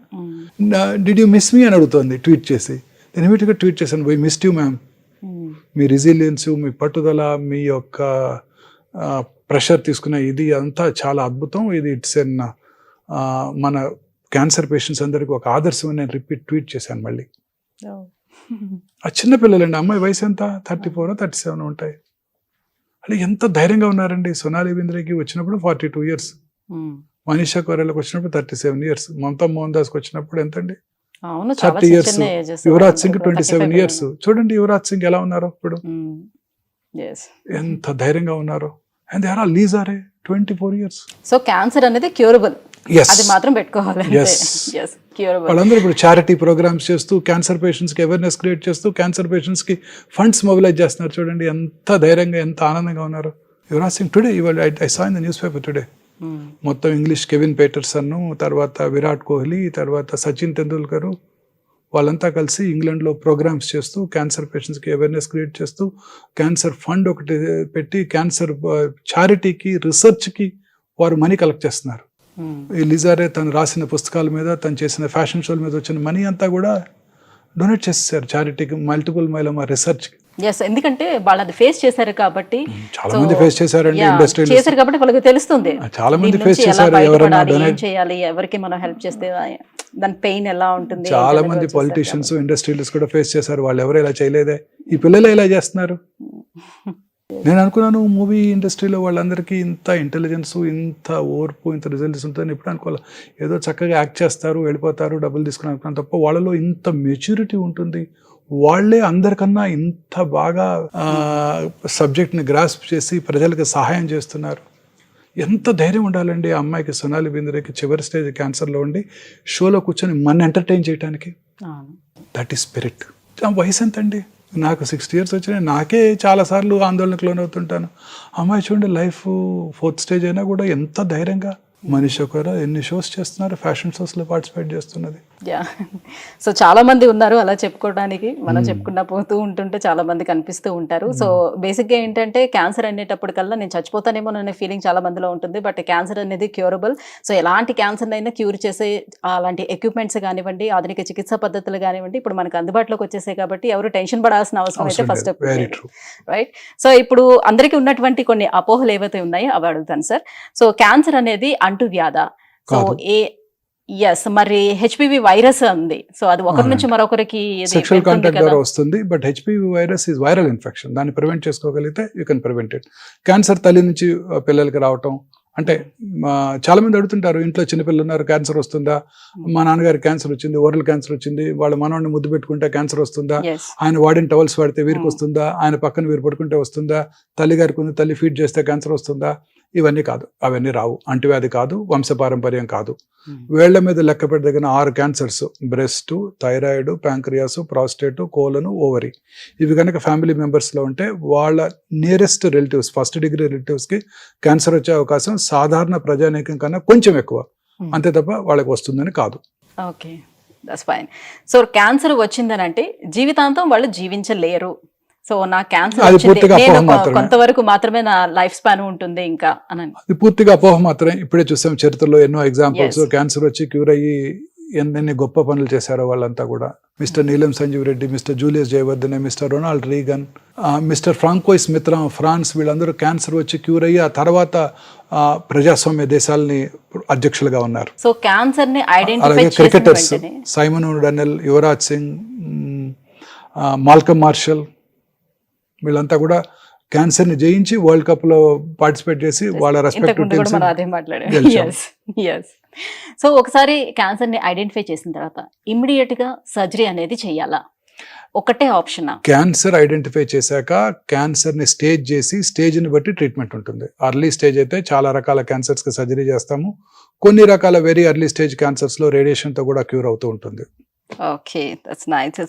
డిడ్ యూ మిస్ మీ అని అడుగుతోంది ట్వీట్ చేసి. నేను ఇమీడియట్గా ట్వీట్ చేశాను, వై మిస్డ్ యూ మ్యామ్. మీ రెసిలియన్స్, మీ పట్టుదల, మీ యొక్క ప్రెషర్ తీసుకునే ఇది అంతా చాలా అద్భుతం. ఇది ఇట్స్ ఎన్ మన క్యాన్సర్ పేషెంట్స్ అందరికీ ఒక ఆదర్శం అని నేను ట్వీట్ చేశాను. మళ్ళీ ఆ చిన్నపిల్లలండి, అమ్మాయి వయసు ఎంత 34 or 37 ఉంటాయి. అంటే ఎంత ధైర్యంగా ఉన్నారండి. సోనాలి బింద్రేకి వచ్చినప్పుడు 42 years, మనీషా కొయిరాలాకి వచ్చినప్పుడు 37 years, మమతా మోహన్ దాస్కి వచ్చినప్పుడు ఎంతండి 30 years, యువరాజ్ సింగ్ 27 years. చూడండి యువరాజ్ సింగ్ ఎలా ఉన్నారు ఇప్పుడు, ఎంత ధైర్యంగా ఉన్నారు. And they are all Lisa Ray 24 years. So cancer అనేది క్యూరబుల్, అది మాత్రం పెట్టుకోవాలి. వాళ్ళందరూ ఇప్పుడు చారిటీ ప్రోగ్రామ్స్ చేస్తూ, క్యాన్సర్ పేషెంట్స్ కి అవేర్నెస్ క్రియేట్ చేస్తూ, క్యాన్సర్ పేషెంట్స్ కి ఫండ్స్ మొబిలైజ్ చేస్తున్నారు. చూడండి ఎంత ధైర్యంగా, ఎంత ఆనందంగా ఉన్నారు. Yuvraj Singh today, I saw in the newspaper today, మొత్తం ఇంగ్లీష్ కెవిన్ పీటర్సన్, తర్వాత విరాట్ కోహ్లీ, తర్వాత సచిన్ తెండూల్కర్, వాళ్ళంతా కలిసి ఇంగ్లాండ్లో ప్రోగ్రామ్స్ చేస్తూ క్యాన్సర్ పేషెంట్స్కి అవేర్నెస్ క్రియేట్ చేస్తూ, క్యాన్సర్ ఫండ్ ఒకటి పెట్టి క్యాన్సర్ చారిటీకి, రీసెర్చ్కి వారు మనీ కలెక్ట్ చేస్తున్నారు. ఈ లిజారే తను రాసిన పుస్తకాల మీద, తను చేసిన ఫ్యాషన్ షోల మీద వచ్చిన మనీ అంతా కూడా డొనేట్ చేసేసారు చారిటీకి, మల్టిపుల్ మైలోమా రీసెర్చ్. ఎస్, ఎందుకంటే వాళ్ళు అది ఫేస్ చేశారు కాబట్టి. చాలా మంది ఫేస్ చేశారండి, ఇండస్ట్రీ చేశారు కాబట్టి వాళ్ళకి తెలుస్తుంది చాలా మంది దీని ఫేస్ నుంచి ఎలా చేశారు. ఎవరైనా బయటపడాలి, ఏం డొనేట్, చేయాలి, ఎవరికి మనం హెల్ప్ చేస్తే దాని పెయిన్ ఎలా ఉంటుంది. చాలా మంది పొలిటీషియన్స్, ఇండస్ట్రియలిస్ట్ కూడా ఫేస్ చేశారు. వాళ్ళు ఎవరు ఇలా చేయలేదే, ఈ పిల్లలే ఇలా చేస్తున్నారు. నేను అనుకున్నాను మూవీ ఇండస్ట్రీలో వాళ్ళందరికీ ఇంత ఇంటెలిజెన్స్, ఇంత ఓర్పు, ఇంత రిజల్ట్స్ ఉంటుందని ఎప్పుడు అనుకోవాలి. ఏదో చక్కగా యాక్ట్ చేస్తారు, వెళ్ళిపోతారు, డబ్బులు తీసుకుని అనుకున్నాను తప్ప వాళ్ళలో ఇంత మెచ్యూరిటీ ఉంటుంది. వాళ్ళే అందరికన్నా ఇంత బాగా సబ్జెక్ట్ని గ్రాస్ప్ చేసి ప్రజలకు సహాయం చేస్తున్నారు. ఎంత ధైర్యం ఉండాలండి ఆ అమ్మాయికి, సోనాలి బింద్రేకి చివరి స్టేజ్ క్యాన్సర్లో ఉండి షోలో కూర్చొని మన ఎంటర్టైన్ చేయడానికి. That is spirit. వయసు ఎంత అండి? నాకు 60 years వచ్చినాయి. నాకే చాలాసార్లు ఆందోళనకు లోనవుతుంటాను. అమ్మాయి చూడండి, లైఫ్ 4th stage అయినా కూడా ఎంత ధైర్యంగా. మనిషి ఒకరు ఎన్ని షోస్ చేస్తున్నారు, ఫ్యాషన్ షోస్లో పార్టిసిపేట్ చేస్తున్నది. సో చాలా మంది ఉన్నారు అలా చెప్పుకోవడానికి. మనం చెప్పుకున్నా పోతూ ఉంటుంటే చాలా మంది కనిపిస్తూ ఉంటారు. సో బేసిక్గా ఏంటంటే క్యాన్సర్ అనేటప్పటికల్లా నేను చచ్చిపోతానేమో అనే ఫీలింగ్ చాలా మందిలో ఉంటుంది. బట్ క్యాన్సర్ అనేది క్యూరబుల్. సో ఎలాంటి క్యాన్సర్ అయినా క్యూర్ చేసే అలాంటి ఎక్విప్మెంట్స్ కానివ్వండి, ఆధునిక చికిత్సా పద్ధతులు కానివ్వండి ఇప్పుడు మనకు అందుబాటులోకి వచ్చేసాయి కాబట్టి ఎవరు టెన్షన్ పడాల్సిన అవసరం అయితే ఫస్ట్ రైట్. సో ఇప్పుడు అందరికీ ఉన్నటువంటి కొన్ని అపోహలు ఏవైతే ఉన్నాయో అవి అడుగుతాను సార్. సో క్యాన్సర్ అనేది అంటు వ్యాధ. సో మరి హెచ్పివి వైరస్ ఉంది. సో అది ఒకరి నుంచి మరొకరికి సెక్షువల్ కాంటాక్ట్ ద్వారా వస్తుంది. But HPV virus is viral infection. దాన్ని ప్రివెంట్ చేసుకోగలిగితే you can prevent it. Cancer తల్లి నుంచి పిల్లలకి రావటం అంటే చాలా మంది అడుగుతుంటారు, ఇంట్లో చిన్నపిల్లలు ఉన్నారు, క్యాన్సర్ వస్తుందా? మా నాన్నగారికి క్యాన్సర్ వచ్చింది, ఓరల్ క్యాన్సర్ వచ్చింది, వాళ్ళ మనవాడిని ముద్దు పెట్టుకుంటే క్యాన్సర్ వస్తుందా? ఆయన వాడిన టవల్స్ వాడితే వీరికి వస్తుందా? ఆయన పక్కన వీరు పడుకుంటే వస్తుందా? తల్లి గారికి ఉంది, తల్లి ఫీడ్ చేస్తే క్యాన్సర్ వస్తుందా? ఇవన్నీ కాదు, అవన్నీ రావు. అంటువ్యాధి కాదు, వంశపారంపర్యం కాదు. వేళ్ల మీద లెక్క పెట్టదగిన 6 cancers, breast, thyroid, pancreas, prostate, colon, ovary, ఇవి కనుక ఫ్యామిలీ మెంబర్స్లో ఉంటే వాళ్ళ నియరెస్ట్ రిలేటివ్స్, 1st degree రిలేటివ్స్కి క్యాన్సర్ వచ్చే అవకాశం సాధారణ ప్రజానీకం కన్నా కొంచెం ఎక్కువ, అంతే తప్ప వాళ్ళకి వస్తుందని కాదు. Okay, that's fine. So cancer వచ్చిందని అంటే జీవితాంతం వాళ్ళు జీవించలేరు. సో నా క్యాన్సర్ కొంతవరకు మాత్రమే నా లైఫ్ స్పాన్ ఉంటుంది ఇంకా అని, అది పూర్తిగా అపోహ మాత్రమే. ఇప్పుడే చూసాం చరిత్రలో ఎన్నో ఎగ్జాంపుల్స్, క్యాన్సర్ వచ్చి క్యూర్ అయ్యి ఎన్ని గొప్ప పనులు చేశారో వాళ్ళంతా కూడా. Mister Neelam Sanjiva Reddy, Mister Julius Jayewardene, Mister Ronald Reagan, Mister Francois Mitterrand France, వీళ్ళందరూ క్యాన్సర్ వచ్చి క్యూర్ అయ్యి ఆ తర్వాత ప్రజాస్వామ్య దేశాలని అధ్యక్షులుగా ఉన్నారు. సో క్యాన్సర్ ని అలాగే cricketers Simon O'Donnell, Yuvraj Singh, Malcolm Marshall, వీళ్ళంతా కూడా క్యాన్సర్ ని జయించి వరల్డ్ కప్ లో పార్టిసిపేట్ చేసి వాళ్ళ రెస్పెక్ట్. సో ఒకసారి క్యాన్సర్ ని ఐడెంటిఫై చేసిన తర్వాత ఇమ్మీడియట్ గా సర్జరీ అనేది చేయాలా? ఒకటే ఆప్షన్. క్యాన్సర్ ఐడెంటిఫై చేశాక క్యాన్సర్ ని స్టేజ్ చేసి స్టేజ్ ని బట్టి ట్రీట్మెంట్ ఉంటుంది. అర్లీ స్టేజ్ అయితే చాలా రకాల క్యాన్సర్స్ కి సర్జరీ చేస్తాము. కొన్ని రకాల వెరీ అర్లీ స్టేజ్ క్యాన్సర్స్ లో రేడియేషన్ తో కూడా క్యూర్ అవుతూ ఉంటుంది.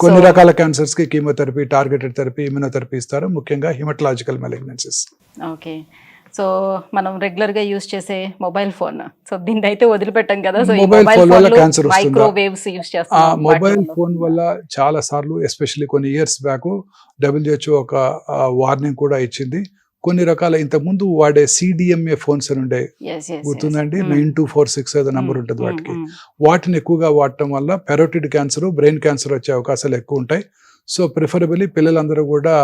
కొన్ని రకాల క్యాన్సర్స్ కి కీమోథెరపీ, టార్గెటెడ్ థెరపీ, ఇమ్యునోథెరపీ ఇస్తారు, ముఖ్యంగా హిమటలాజికల్ మెలిగ్నెన్సీస్. ఓకే, సో మనం రెగ్యులర్ గా యూజ్ చేసే మొబైల్ ఫోన్, సో దీన్ని అయితే వదిలిపెట్టాం కదా. సో మొబైల్ ఫోన్ వల్ల క్యాన్సర్ వస్తుందా? మైక్రోవేవ్స్ యూజ్ చేస్తాం. మొబైల్ ఫోన్ వల్ల చాలా సార్లు, ఎస్పెషల్లీ కొన్ని ఇయర్స్ బ్యాక్ WHO ఒక వార్నింగ్ కూడా ఇచ్చింది. కొన్ని రకాల ఇంతకుముందు వాడే CDMA ఫోన్స్ అని ఉండే, గుర్తుందండి, 9246 ఏదో నెంబర్ ఉంటుంది వాటికి. వాటిని ఎక్కువగా వాడటం వల్ల పెరోటిడ్ క్యాన్సర్, బ్రెయిన్ క్యాన్సర్ వచ్చే అవకాశాలు ఎక్కువ ఉంటాయి. సో ప్రిఫరబుల్లీ పిల్లలందరూ కూడా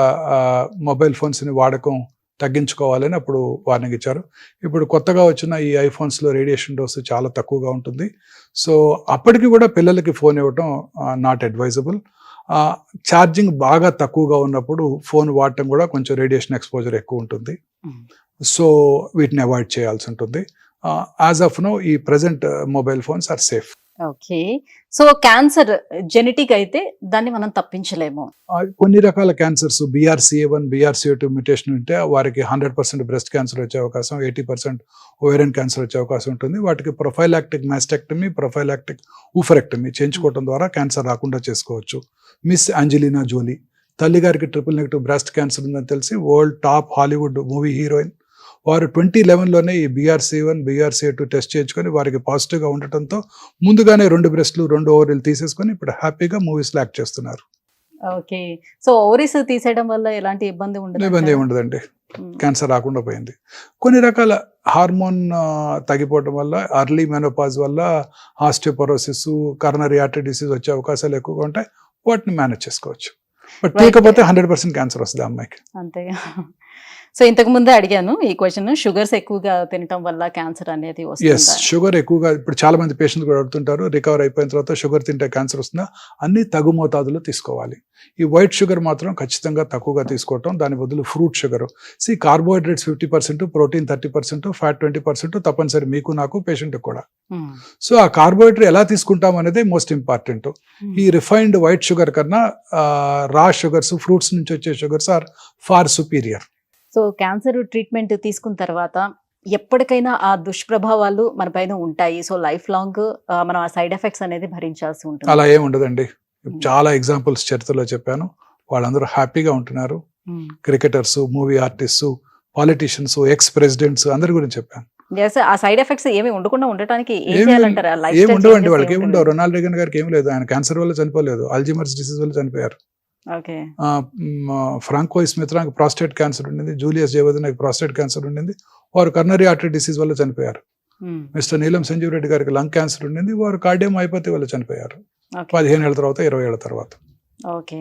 మొబైల్ ఫోన్స్ని వాడకం తగ్గించుకోవాలని అప్పుడు వార్నింగ్ ఇచ్చారు. ఇప్పుడు కొత్తగా వచ్చిన ఈ ఐఫోన్స్లో రేడియేషన్ డోస్ చాలా తక్కువగా ఉంటుంది. సో అప్పటికి కూడా పిల్లలకి ఫోన్ ఇవ్వటం నాట్ అడ్వైజబుల్. ఛార్జింగ్ బాగా తక్కువగా ఉన్నప్పుడు ఫోన్ వాడటం కూడా కొంచెం రేడియేషన్ ఎక్స్పోజర్ ఎక్కువ ఉంటుంది. సో వీటిని అవాయిడ్ చేయాల్సి ఉంటుంది. యాజ్ ఆఫ్ నో ఈ present mobile phones are safe. Okay, so cancer genetic అయితే దాన్ని మనం తప్పించలేము. కొన్ని రకాల క్యాన్సర్స్ BRCA1, BRCA2 మ్యూటేషన్ ఉంటే వారికి 100% బ్రెస్ట్ క్యాన్సర్ వచ్చే అవకాశం, 80% ఓవేరియన్ క్యాన్సర్ వచ్చే అవకాశం ఉంటుంది. వాటికి ప్రొఫైలాక్టిక్ మాస్టెక్టమీ, ప్రొఫైలాక్టిక్ ఊఫరెక్టమీ చేయించుకోవడం ద్వారా క్యాన్సర్ రాకుండా చేసుకోవచ్చు. మిస్ ఆంజెలినా జోలీ, తల్లిగారికి ట్రిపుల్-నెగటివ్ బ్రెస్ట్ క్యాన్సర్ ఉందని తెలిసి world top Hollywood movie heroine, వారు 2011లోనే ఈ BRCA1, BRCA2 టెస్ట్ చేయించుకొని వారికి పాజిటివ్గా ఉండటంతో ముందుగానే 2 బ్రెస్ట్లు, 2 ఓవరీలు తీసేసుకొని ఇప్పుడు హ్యాపీగా మూవీస్లో యాక్ట్ చేస్తున్నారు. ఓకే, సో ఓవరీస్ తీసేయడం వల్ల ఎలాంటి ఇబ్బంది ఉండదండి, క్యాన్సర్ రాకుండా పోయింది. కొన్ని రకాల హార్మోన్ తగ్గిపోవడం వల్ల, అర్లీ మెనోపాజ్ వల్ల ఆస్టియోపోరోసిస్, కరోనరీ ఆర్టరీ డిసీజ్ వచ్చే అవకాశాలు ఎక్కువగా ఉంటాయి. వాటిని మేనేజ్ చేసుకోవచ్చు. బట్ తీయకపోతే 100% క్యాన్సర్ వస్తుంది ఆ అమ్మాయికి. అంతే. సో ఇంతకు ముందే అడిగాను ఈ క్వశ్చన్, షుగర్స్ ఎక్కువగా తినటం వల్ల క్యాన్సర్ అనేది ఎస్, వస్తుందా? షుగర్ ఎక్కువగా ఇప్పుడు చాలా మంది పేషెంట్స్ కూడా అడుగుతుంటారు, రికవర్ అయిపోయిన తర్వాత షుగర్ తింటే క్యాన్సర్ వస్తుందా? అన్ని తగు మోతాదులో తీసుకోవాలి. ఈ వైట్ షుగర్ మాత్రం ఖచ్చితంగా తక్కువగా తీసుకోవటం, దాని బదులు fruit sugar. Carbohydrates 50%, protein 30%, fat 20% తప్పనిసరి మీకు నాకు పేషెంట్ కూడా. సో ఆ కార్బోహైడ్రేట్ ఎలా తీసుకుంటాం అనేది మోస్ట్ ఇంపార్టెంట్. ఈ రిఫైన్డ్ వైట్ షుగర్ కన్నా రా షుగర్స్, ఫ్రూట్స్ నుంచి వచ్చే sugars are far superior. So cancer treatment తీసుకున్న తర్వాత ఎప్పటికైనా ఆ దుష్ప్రభావాలు మన పైన ఉంటాయి. సో లైఫ్ లాంగ్ మనం ఆ సైడ్ ఎఫెక్ట్స్ అనేది భరించాల్సి ఉంటుంది. అలా ఏం ఉండదండి. చాలా ఎగ్జాంపుల్స్ చరిత్రలో చెప్పాను, వాళ్ళందరూ హ్యాపీగా ఉంటున్నారు. Cricketers, movie artist, politicians, ex presidents అందరి గురించి చెప్పాను. ఆ సైడ్ ఎఫెక్ట్స్ ఏమి ఉండకుండా ఉండటానికి ఏం ఏమి చేయాలంటారా? ఏం ఉండవండి వాళ్ళకి, ఏమి ఉండవు. రొనాల్డ్ రేగన్ గారికి ఏం లేదు, ఆయన క్యాన్సర్ వల్ల చనిపోలేదు, అల్జీమర్స్ డిసీజ్ వల్ల చనిపోయారు. ఓకే. ఫ్రాంకోయిస్ మిత్రానికి ప్రాస్టేట్ క్యాన్సర్ ఉండింది, జూలియస్ జేవదనకి ప్రాస్టేట్ క్యాన్సర్ ఉండింది, వారు కర్నరీ ఆర్టరీ డిసీజ్ వల్ల చనిపోయారు. మిస్టర్ నీలం సంజీవ్ రెడ్డి గారికి లంగ్ క్యాన్సర్ ఉండింది, వారు కార్డియోమైపతి వల్ల చనిపోయారు 15 ఏళ్ల తర్వాత, 20 ఏళ్ల తర్వాత. ఓకే.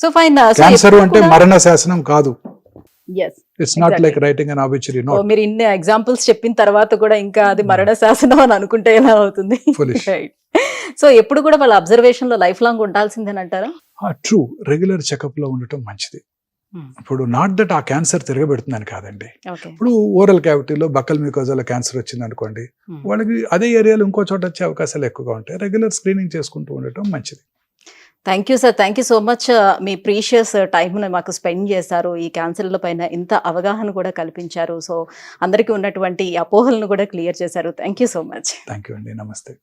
So fine. క్యాన్సర్ అంటే మరణ శాసనం కాదు. yes, it's not like writing an obituary note. మీరు ఇన్ని ఎగ్జాంపుల్స్ చెప్పిన తర్వాత కూడా ఇంకా అది మరణ శాసనం అని అనుకుంటే ఎలా అవుతుంది? Foolish. సో ఎప్పుడు కూడా వాళ్ళ అబ్జర్వేషన్ లో లైఫ్ లాంగ్ ఉండాల్సిందేనంటారా? ట్రూ, రెగ్యులర్ చెకప్ లో ఉండటం మంచిది. ఇప్పుడు నాట్ దట్ ఆ క్యాన్సర్ తిరగబెడుతుందని కాదండి. ఇప్పుడు ఓరల్ క్యావిటీలో బక్కల్ మ్యూకోజాలో క్యాన్సర్ వచ్చింది అనుకోండి, వాళ్ళకి అదే ఏరియాలో ఇంకో చోట వచ్చే అవకాశాలు ఎక్కువగా ఉంటాయి. రెగ్యులర్ స్క్రీనింగ్ చేసుకుంటూ ఉండటం మంచిది. Thank you sir, thank you so much. Me precious టైంని మాకు స్పెండ్ చేశారు, ఈ క్యాన్సర్ల పైన ఇంత అవగాహన కూడా కల్పించారు. సో అందరికీ ఉన్నటువంటి అపోహలను కూడా క్లియర్ చేశారు. Thank you so much. Thank you అండి, నమస్తే.